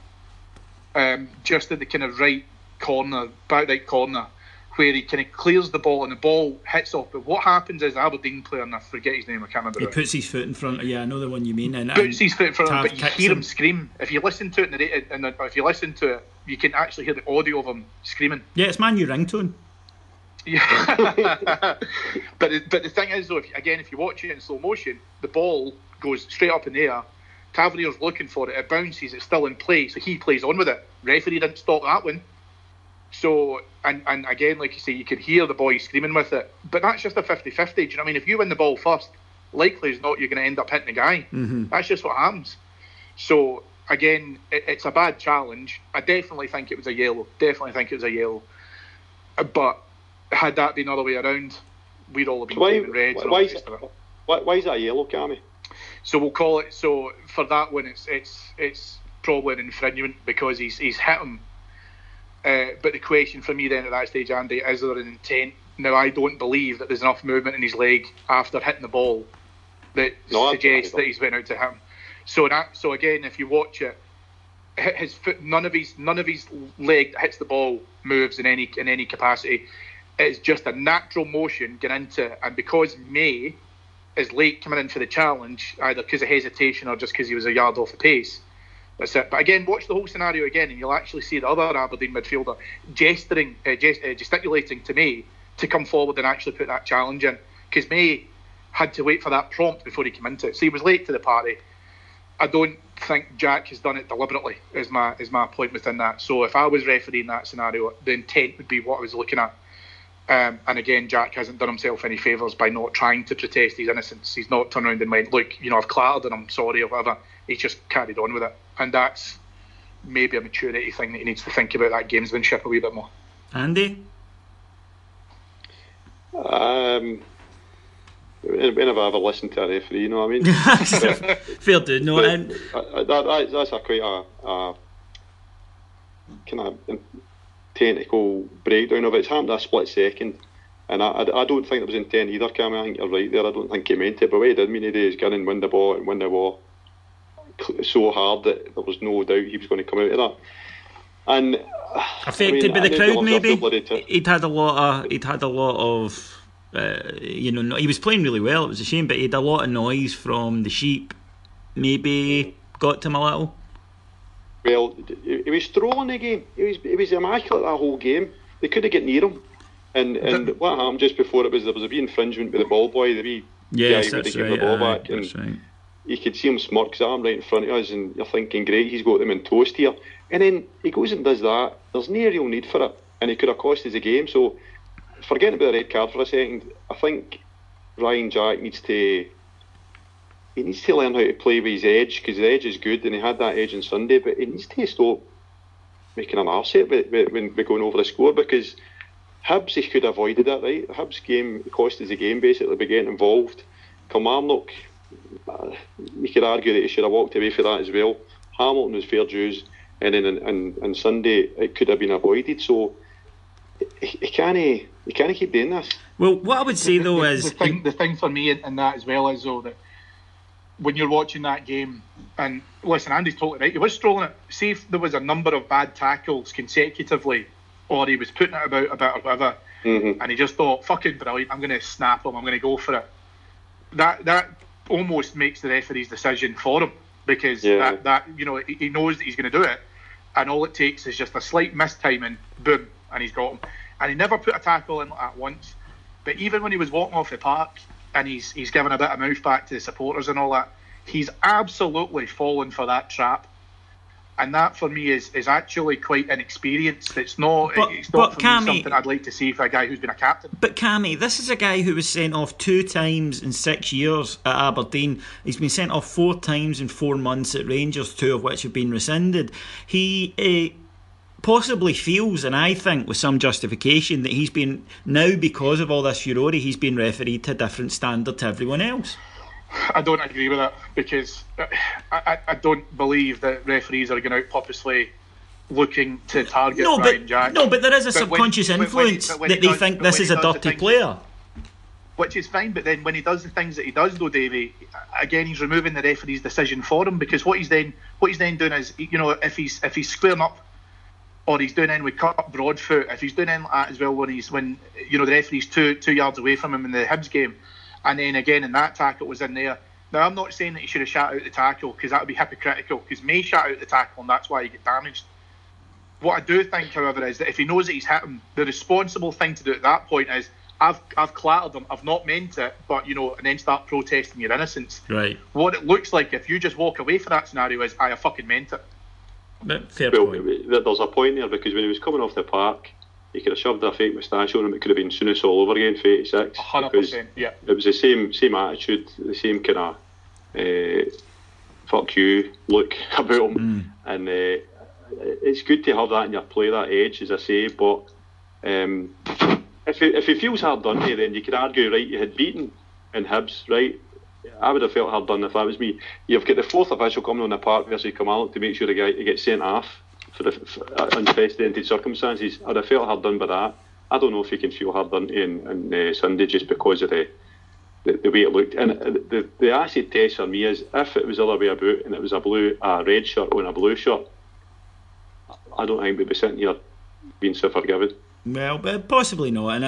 just at the kind of right corner, back right corner, where he kind of clears the ball and the ball hits off. But what happens is Aberdeen player, and I forget his name, I can't remember. He puts his foot in front. Yeah, I know the one you mean. And puts his foot in front of him, but you hear him him scream. If you listen to it, and if you listen to it, you can actually hear the audio of him screaming. Yeah, it's my new ringtone. Yeah, but the thing is though, if you watch it in slow motion, the ball goes straight up in the air. Tavernier's looking for it. It bounces. It's still in play, so he plays on with it. Referee didn't stop that one. So, and again, like you say, you could hear the boys screaming with it. But that's just a 50-50. Do you know what I mean? If you win the ball first, likely as not, you're going to end up hitting the guy. Mm-hmm. That's just what happens. So, again, it's a bad challenge. I definitely think it was a yellow. But had that been the other way around, we'd all have been giving reds. Why is that a yellow, Cammy? So we'll call it. So for that one, it's probably an infringement because he's hit him. But the question for me then at that stage, Andy, is there an intent? Now, I don't believe that there's enough movement in his leg after hitting the ball that suggests that he's went out to hit him. So again, if you watch it, his foot, none of his leg that hits the ball moves in any capacity. It's just a natural motion getting into it, and because May is late coming in for the challenge, either because of hesitation or just because he was a yard off the pace. That's it. But again, watch the whole scenario again, and you'll actually see the other Aberdeen midfielder gesticulating to May to come forward and actually put that challenge in, because May had to wait for that prompt before he came into it. So he was late to the party. I don't think Jack has done it deliberately, is my point within that. So if I was refereeing that scenario, the intent would be what I was looking at. And again, Jack hasn't done himself any favours by not trying to protest his innocence. He's not turned around and went, look, I've clattered and I'm sorry or whatever. He's just carried on with it. And that's maybe a maturity thing that he needs to think about, that gamesmanship a wee bit more. Andy? Whenever I ever listened to a referee, you know what I mean? Fair dude, no. That's a quite a kind of technical breakdown of it. It's happened a split second, and I don't think it was intent either, Cam. I think you're right there. I don't think he meant it, but what he did mean to do is get in, win the ball so hard that there was no doubt he was going to come out of that. And affected by the crowd, maybe he'd had a lot of he was playing really well. It was a shame, but he had a lot of noise from the sheep. Maybe got to him a little. Well, he was strolling the game. He was immaculate that whole game. They couldn't get near him. And what happened just before it was there was a wee infringement with the ball boy. The wee guy who would give the ball back, and right. You could see him smirk his arm right in front of us, and you're thinking, great, he's got them in toast here. And then he goes and does that. There's no real need for it, and he could have cost us the game. So, forgetting about the red card for a second, I think Ryan Jack needs to learn how to play with his edge, because the edge is good, and he had that edge on Sunday, but he needs to stop making an arse of it when we're going over the score, because Hibs, he could have avoided that, right? The Hibs game cost us the game, basically, by getting involved. Kilmarnock, you could argue that he should have walked away for that as well. Hamilton was fair dues, and then on Sunday it could have been avoided. So he can't keep doing this. Well, what I would say though is the thing for me in that as well is though that when you're watching that game, and listen, Andy's totally right. He was strolling it. See if there was a number of bad tackles consecutively, or he was putting it about a bit or whatever, and he just thought, fucking brilliant, I'm going to snap him, I'm going to go for it. That almost makes the referee's decision for him, because that he knows that he's going to do it, and all it takes is just a slight mistiming, boom, and he's got him. And he never put a tackle in at once, but even when he was walking off the park and he's given a bit of mouth back to the supporters and all that, he's absolutely fallen for that trap. And that for me is actually quite inexperienced. It's not for me something I'd like to see for a guy who's been a captain. But Cammy, this is a guy who was sent off 2 times in 6 years at Aberdeen. He's been sent off 4 times in 4 months at Rangers, 2 of which have been rescinded. He possibly feels, and I think with some justification, that he's been, now because of all this furore, he's been refereed to a different standard to everyone else. I don't agree with that, because I don't believe that referees are going out purposely looking to target Ryan Jack. No, but there is a subconscious influence that they think this is a dirty player. Which is fine, but then when he does the things that he does, though, Davey, again, he's removing the referee's decision for him, because what he's then doing is, if he's squaring up, or he's doing in with cut Broadfoot, if he's doing in that as well when the referee's two yards away from him in the Hibs game. And then again, in that tackle was in there. Now, I'm not saying that he should have shot out the tackle, because that would be hypocritical, because May shot out the tackle and that's why he get damaged. What I do think, however, is that if he knows that he's hit him, the responsible thing to do at that point is, I've clattered him, I've not meant it, but, and then start protesting your innocence. Right. What it looks like if you just walk away for that scenario is, I fucking meant it. But fair point. There's a point there, because when he was coming off the park, he could have shoved a fake moustache on him. It could have been Souness all over again for 86. 100%, yeah. It was the same attitude, the same kind of fuck you look about him. And it's good to have that in your play, that edge, as I say. But if he feels hard done to, then you could argue, right, you had beaten in Hibs, right? I would have felt hard done if that was me. You've got the 4th official coming on the park versus Kamal to make sure the guy gets sent off for the unprecedented circumstances. I'd have felt hard done by that. I don't know if you can feel hard done in Sunday just because of the way it looked. And the acid test for me is, if it was the other way about and it was a red shirt on a blue shirt, I don't think we'd be sitting here being so forgiven. Well, but possibly not. And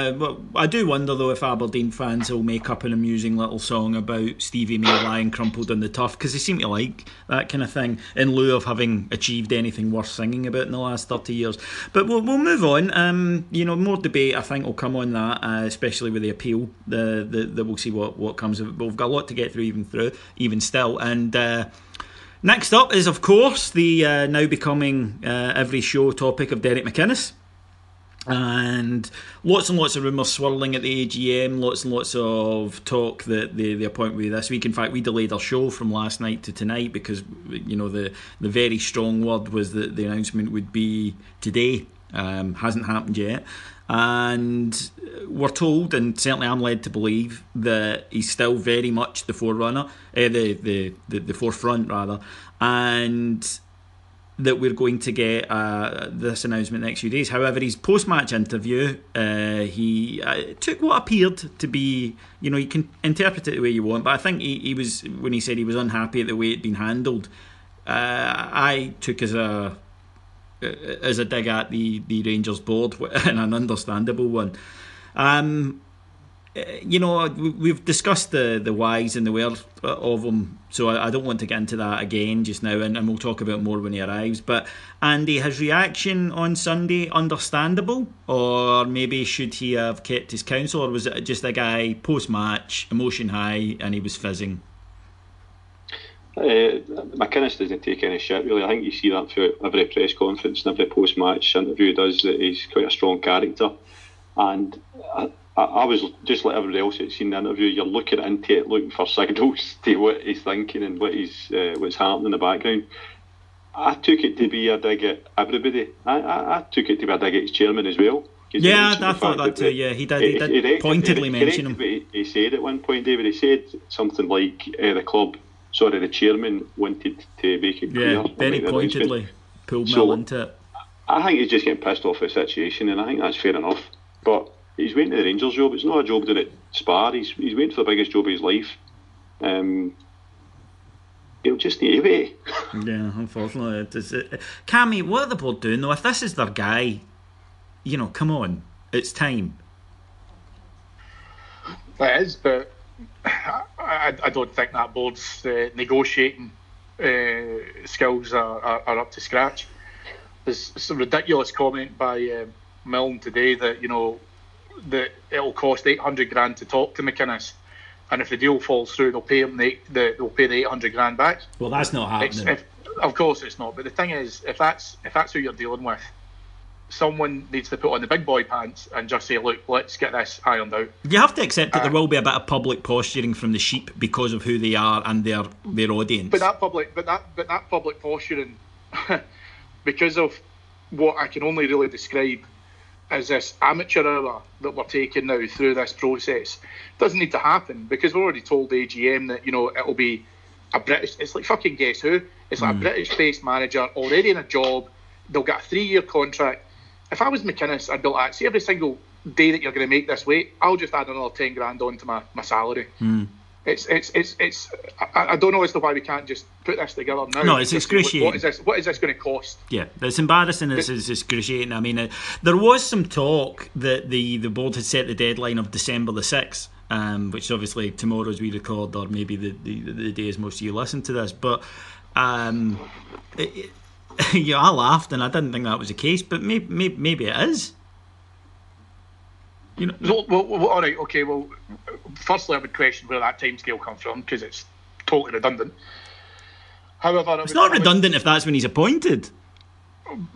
I do wonder, though, if Aberdeen fans will make up an amusing little song about Stevie May lying crumpled on the turf, because they seem to like that kind of thing, in lieu of having achieved anything worth singing about in the last 30 years. But we'll move on. More debate, I think, will come on that, especially with the appeal. We'll see what comes of it. But we've got a lot to get through, even still. And next up is, of course, the now becoming every show topic of Derek McInnes. And lots of rumours swirling at the AGM, lots and lots of talk that the appointment will be this week. In fact, we delayed our show from last night to tonight because the very strong word was that the announcement would be today. Hasn't happened yet, and we're told, and certainly I'm led to believe, that he's still very much the forerunner, the forefront rather, and that we're going to get this announcement next few days. However, his post-match interview, he took what appeared to be, you can interpret it the way you want, but I think he was, when he said he was unhappy at the way it'd been handled, I took as a dig at the Rangers board, and an understandable one. We've discussed the whys and the wheres of him, so I don't want to get into that again just now, and we'll talk about more when he arrives. But Andy, his reaction on Sunday, understandable, or maybe should he have kept his counsel, or was it just a guy post-match, emotion high, and he was fizzing? McInnes doesn't take any shit, really. I think you see that through every press conference and every post-match interview he does, that he's quite a strong character. And I was just like everybody else that's seen the interview, you're looking into it, looking for signals to what he's thinking and what's happening in the background. I took it to be a dig at everybody. I took it to be a dig at his chairman as well. Yeah, I thought that too. Yeah, he did pointedly mention him. He said at one point, David, he said something like the chairman wanted to make it clear. Yeah, very pointedly pulled Mill into it. I think he's just getting pissed off the situation, and I think that's fair enough. But he's waiting for the Rangers job. It's not a job down at Spar. He's waiting for the biggest job of his life. He'll just need to wait. Yeah, unfortunately. Cammy, what are the board doing though? If this is their guy, come on, it's time. It is, but I don't think that board's negotiating skills are up to scratch. There's some ridiculous comment by Milne today that that it'll cost $800,000 to talk to McInnes, and if the deal falls through, they'll pay him they'll pay the $800,000 back. Well, that's not happening. Of course it's not. But the thing is, if that's who you're dealing with, someone needs to put on the big boy pants and just say, look, let's get this ironed out. You have to accept that there will be a bit of public posturing from the sheep because of who they are and their audience. But that public posturing, because of what I can only really describe as this amateur hour that we're taking now through this process, doesn't need to happen, because we've already told the AGM that, you know, it'll be a British. It's like fucking Guess Who. It's like a British-based manager already in a job. They'll get a 3-year contract. If I was McInnes, I'd be like, see, every single day that you're going to make this weight, I'll just add another 10 grand onto my salary. It's I don't know as to why we can't just put this together now. No, it's excruciating. What is this going to cost? Yeah, it's embarrassing. It's excruciating. I mean, there was some talk that the board had set the deadline of December the 6th, which is obviously tomorrow as we record, or maybe the day as most of you listen to this. But yeah, I laughed and I didn't think that was the case, but maybe it is. You know. Well, all right, okay. Well, firstly, I would question where that timescale comes from, because it's totally redundant. However, it's not redundant if that's when he's appointed.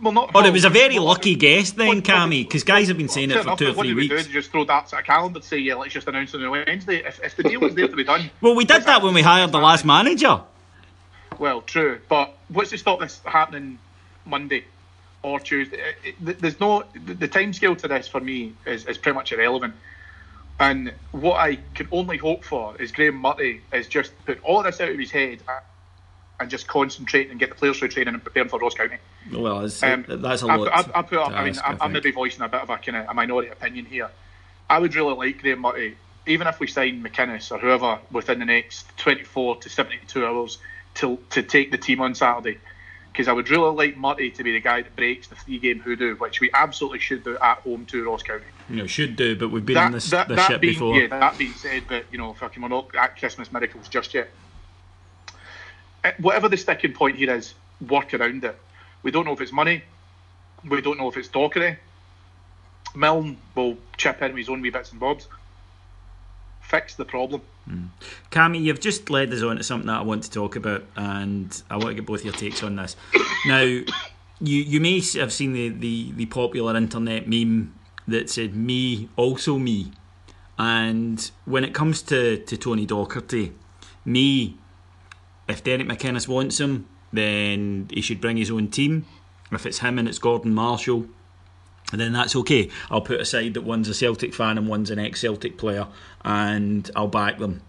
Well, not. Or it was a very lucky guess then, Cammy, because guys have been saying it for 2 or 3 weeks. What do? Just throw darts at a calendar and say, yeah, let's just announce it on Wednesday. If the deal was there to be done. Well, we did that when we hired the last manager. Well, true, but what's to stop this happening Monday or Tuesday? There's no, the timescale to this for me is pretty much irrelevant. And what I can only hope for is Graham Murray is just put all this out of his head and just concentrate and get the players through training and preparing for Ross County. Well, that's a lot. I'm maybe voicing a bit of a minority opinion here. I would really like Graham Murray, even if we sign McInnes or whoever within the next 24 to 72 hours to take the team on Saturday, because I would really like Murray to be the guy that breaks the 3-game hoodoo, which we absolutely should do at home to Ross County. You know, should do, but we've been in this shit before. Yeah, that being said, but you know, fucking, we're not at Christmas miracles just yet. Whatever the sticking point here is, work around it. We don't know if it's money. We don't know if it's Dockery. Milne will chip in with his own wee bits and bobs. Fix the problem. Cammy, you've just led us on to something that I want to talk about, and I want to get both your takes on this. Now, you may have seen the popular internet meme that said "me, also me," and when it comes to Tony Docherty, if Derek McInnes wants him, then he should bring his own team. If it's him and it's Gordon Marshall, then that's okay. I'll put aside that one's a Celtic fan and one's an ex-Celtic player, and I'll back them.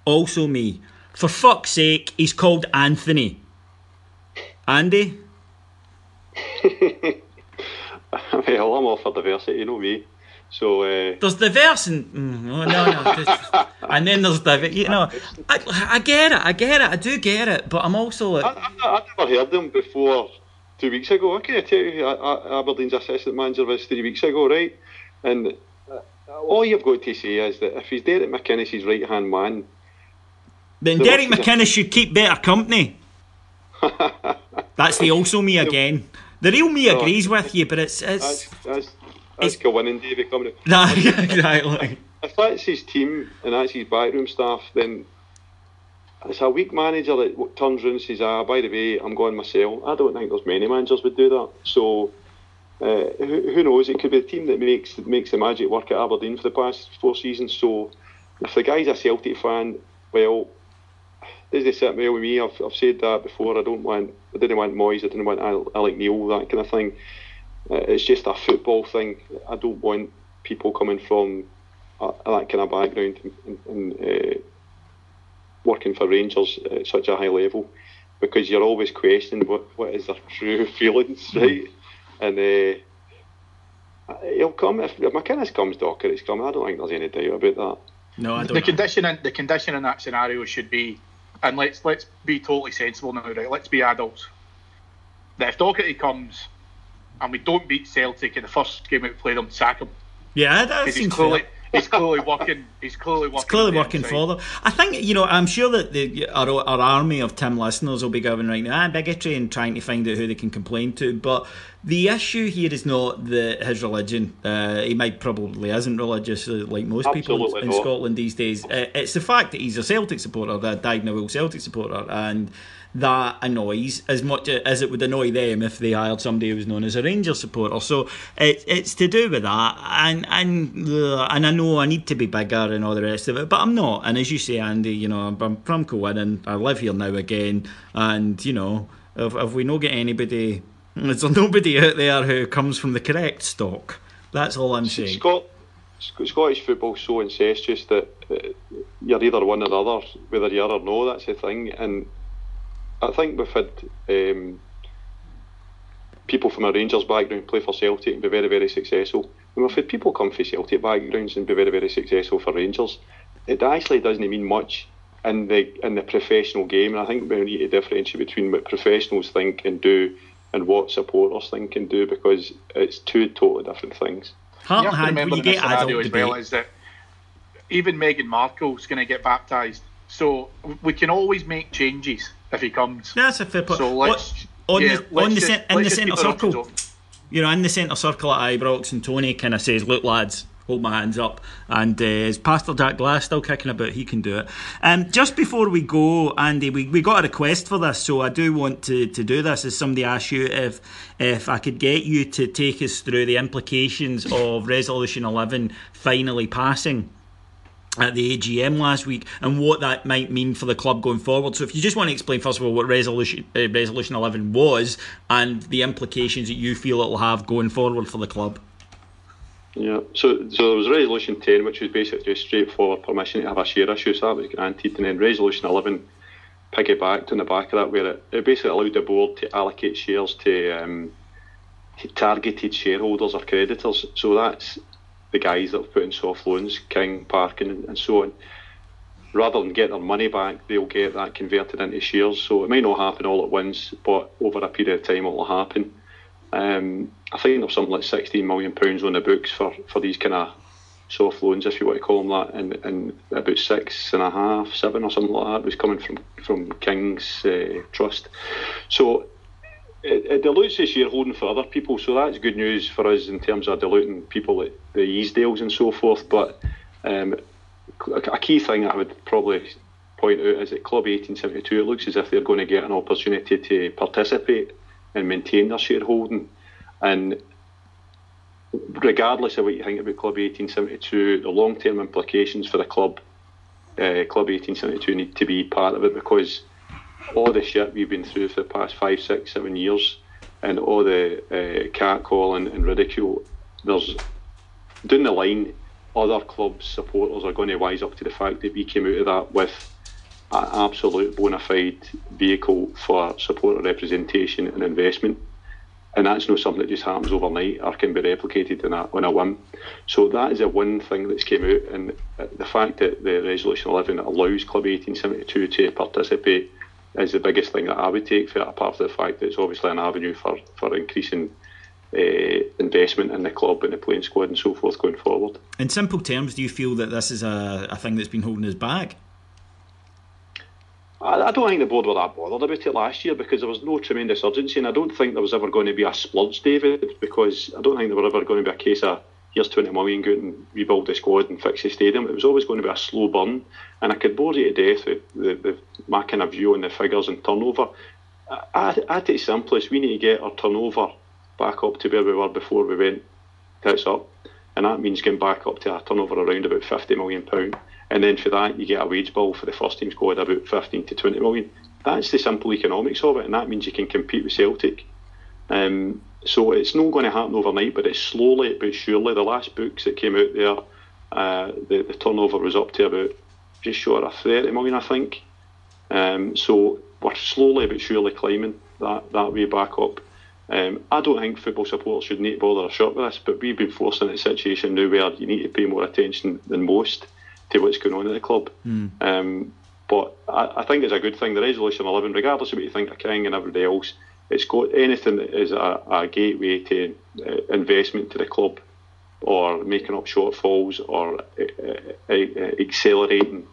Also me. For fuck's sake, he's called Anthony. Andy? Well, I'm all for diversity, you know me. So there's diverse and and then there's diversity. You know, I get it. I do get it, but I'm also like, I never heard them before 2 weeks ago. I can't tell you, Aberdeen's assistant manager was 3 weeks ago, right? And all you've got to say is that if he's Derek McInnes' right hand man, then Derek McInnes should keep better company. That's the also me again. The real me agrees with you, but that's a winning day becoming it. Nah, exactly. If that's his team and that's his backroom staff, then it's a weak manager that turns around and says, by the way, I'm going myself. I don't think there's many managers would do that. So who knows? It could be the team that makes the magic work at Aberdeen for the past 4 seasons. So if the guy's a Celtic fan, well, does they sit well with me? I've said that before. I didn't want Moyes. I didn't want Alec Neil, that kind of thing. It's just a football thing. I don't want people coming from that kind of background and working for Rangers at such a high level, because you're always questioning what is their true feelings, right? And he'll come if McInnes comes. Dockery's coming. I don't think there's any doubt about that. No, I don't. The condition in that scenario should be, and let's be totally sensible now, right? Let's be adults. That if Docherty comes and we don't beat Celtic in the first game we play them, sack him. Yeah, that seems fair. He's clearly working. It's clearly working for them. I think, you know, I'm sure that our army of Tim listeners will be going right now, bigotry, and trying to find out who they can complain to. But the issue here is not his religion. He probably isn't religious like most people in Scotland these days. It's the fact that he's a Celtic supporter, a dyed-in-the-wool Celtic supporter, and that annoys as much as it would annoy them if they hired somebody who was known as a Rangers supporter. So it's to do with that, and I know I need to be bigger and all the rest of it, but I'm not. And as you say, Andy, you know, I'm from Corinne, I live here now again, and you know, if we don't get anybody, there's nobody out there who comes from the correct stock. That's all I'm saying. Scottish football's so incestuous that you're either one or the other, whether you are or no. That's the thing. And I think we've had people from a Rangers background play for Celtic and be very, very successful. And we've had people come from Celtic backgrounds and be very, very successful for Rangers. It actually doesn't mean much in the professional game. And I think we need to differentiate between what professionals think and do and what supporters think and do, because it's two totally different things. You have to remember in this scenario as well is that even Meghan Markle's going to get baptised, so we can always make changes if he comes. That's a fair point. So let's in the centre circle. You know, in the centre circle at Ibrox, and Tony kind of says, "Look, lads, hold my hands up." And is Pastor Jack Glass still kicking about? He can do it. Just before we go, Andy, we got a request for this, so I do want to do this. As somebody asked you if I could get you to take us through the implications of Resolution 11 finally passing at the AGM last week and what that might mean for the club going forward. So if you just want to explain first of all what Resolution 11 was and the implications that you feel it will have going forward for the club. Yeah, so there was Resolution 10, which was basically just straightforward permission to have a share issue, so that was granted, and then Resolution 11 piggybacked on the back of that, where it basically allowed the board to allocate shares to targeted shareholders or creditors. So that's the guys that have put in soft loans, King, Parkin and so on. Rather than get their money back, they'll get that converted into shares. So it may not happen all at once, but over a period of time it will happen. I think there's something like £16 million on the books for these kind of soft loans, if you want to call them that, and about 6.5, 7 or something like that was coming from King's trust. So it dilutes the shareholding for other people, so that's good news for us in terms of diluting people at the Easdales and so forth. But a key thing I would probably point out is that Club 1872, it looks as if they're going to get an opportunity to participate and maintain their shareholding. And regardless of what you think about Club 1872, the long-term implications for the club, Club 1872 need to be part of it, because all the shit we've been through for the past 5, 6, 7 years and all the catcall and ridicule, there's down the line other clubs' supporters are going to wise up to the fact that we came out of that with an absolute bona fide vehicle for supporter representation and investment. And that's not something that just happens overnight or can be replicated on a whim. So that is a one thing that's came out, and the fact that the Resolution 11 allows Club 1872 to participate is the biggest thing that I would take for it, apart from the fact that it's obviously an avenue for increasing investment in the club and the playing squad and so forth going forward. In simple terms, do you feel that this is a thing that's been holding us back? I don't think the board were that bothered about it last year, because there was no tremendous urgency, and I don't think there was ever going to be a splurge, David, because I don't think there were ever going to be a case of here's 20 million, go out and rebuild the squad and fix the stadium. It was always going to be a slow burn, and I could bore you to death with my kind of view on the figures and turnover. At its simplest, we need to get our turnover back up to where we were before we went tits up, and that means getting back up to a turnover around about £50 million. And then for that, you get a wage bill for the first team squad about 15 to 20 million. That's the simple economics of it, and that means you can compete with Celtic. So it's not going to happen overnight, but it's slowly but surely. The last books that came out there, the turnover was up to about just short of 30 million, I think. So we're slowly but surely climbing that way back up. I don't think football supporters should need to bother a shot with this, but we've been forced in a situation now where you need to pay more attention than most to what's going on at the club. But I think it's a good thing. The Resolution 11, regardless of what you think of King and everybody else, it's got anything that is a gateway to investment to the club, or making up shortfalls, or accelerating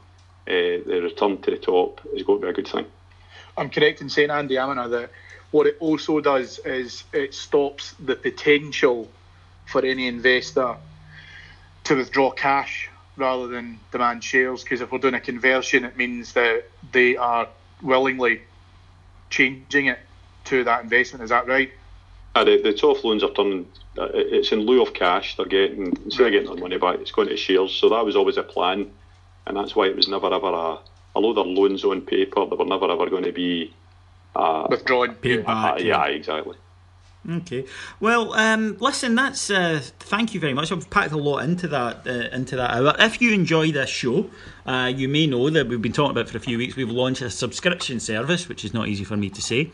the return to the top, has got to be a good thing. I'm correct in saying, Andy Amina, that what it also does is it stops the potential for any investor to withdraw cash rather than demand shares, because if we're doing a conversion, it means that they are willingly changing it to that investment. Is that right? The soft loans are turning. It's in lieu of cash. They're getting, instead of getting their money back, it's going to shares. So that was always a plan, and that's why it was never ever although they're loans on paper, they were never ever going to be withdrawn. Paid back. Yeah, exactly. Okay. Well, listen, that's thank you very much. I've packed a lot into that hour. If you enjoy this show, you may know that we've been talking about for a few weeks. We've launched a subscription service, which is not easy for me to say,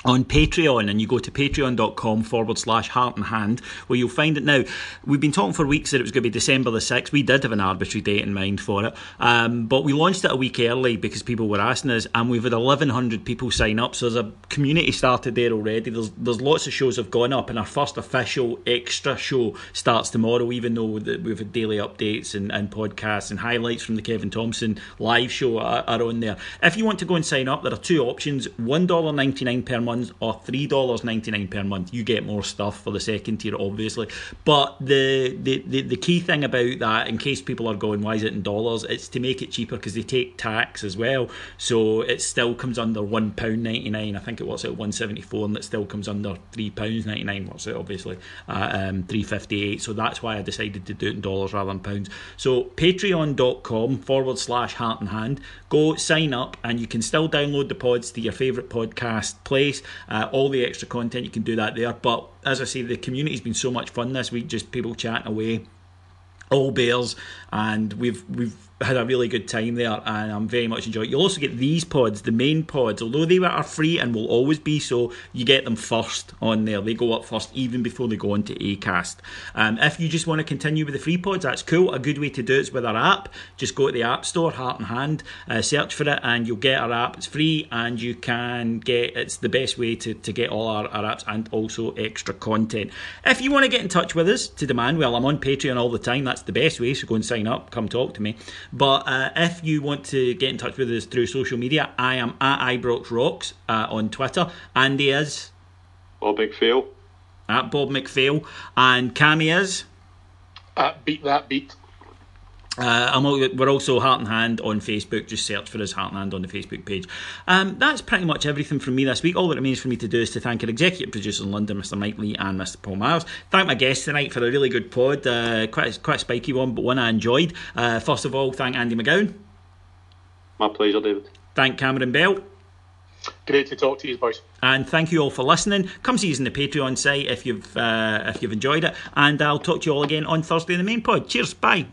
on Patreon, and you go to patreon.com/Heart and Hand, where you'll find it now. We've been talking for weeks that it was going to be December the 6th. We did have an arbitrary date in mind for it, but we launched it a week early because people were asking us, and we've had 1,100 people sign up, so there's a community started there already. There's lots of shows have gone up, and our first official extra show starts tomorrow, even though we've had daily updates and podcasts and highlights from the Kevin Thompson live show are on there. If you want to go and sign up, there are two options: $1.99 per month or $3.99 per month. You get more stuff for the second tier, obviously, but the key thing about that, in case people are going, why is it in dollars, it's to make it cheaper because they take tax as well, so it still comes under £1.99. I think it was at $1.74, and it still comes under £3.99. What's it, obviously $3.58. So that's why I decided to do it in dollars rather than pounds. So patreon.com/Heart and Hand, go sign up, and you can still download the pods to your favourite podcast place. All the extra content, you can do that there. But as I say, the community's been so much fun this week, just people chatting away, all Bears, and we've had a really good time there, and I'm very much enjoying it. You'll also get these pods, the main pods, although they are free and will always be so, you get them first on there. They go up first even before they go onto Acast. If you just want to continue with the free pods, that's cool. A good way to do it is with our app. Just go to the App Store, Heart and Hand, search for it, and you'll get our app. It's free, and you can it's the best way to get all our apps and also extra content. If you want to get in touch with us to demand, well, I'm on Patreon all the time. That's the best way, so go and sign up, come talk to me. But if you want to get in touch with us through social media, I am at IbroxRocks on Twitter. Andy is Bob McPhail. At Bob McPhail. And Cammy is at Beat That Beat. We're also Heart and Hand on Facebook. Just search for us, Heart and Hand, on the Facebook page. That's pretty much everything from me this week. All that remains for me to do is to thank our executive producers in London, Mr. Mike Lee and Mr. Paul Myers. Thank my guests tonight for a really good pod. Quite a spiky one, but one I enjoyed. First of all, thank Andy McGowan. My pleasure, David. Thank Cameron Bell. Great to talk to you, boys. And thank you all for listening. Come see us on the Patreon site if you've enjoyed it, and I'll talk to you all again on Thursday in the main pod. Cheers, bye.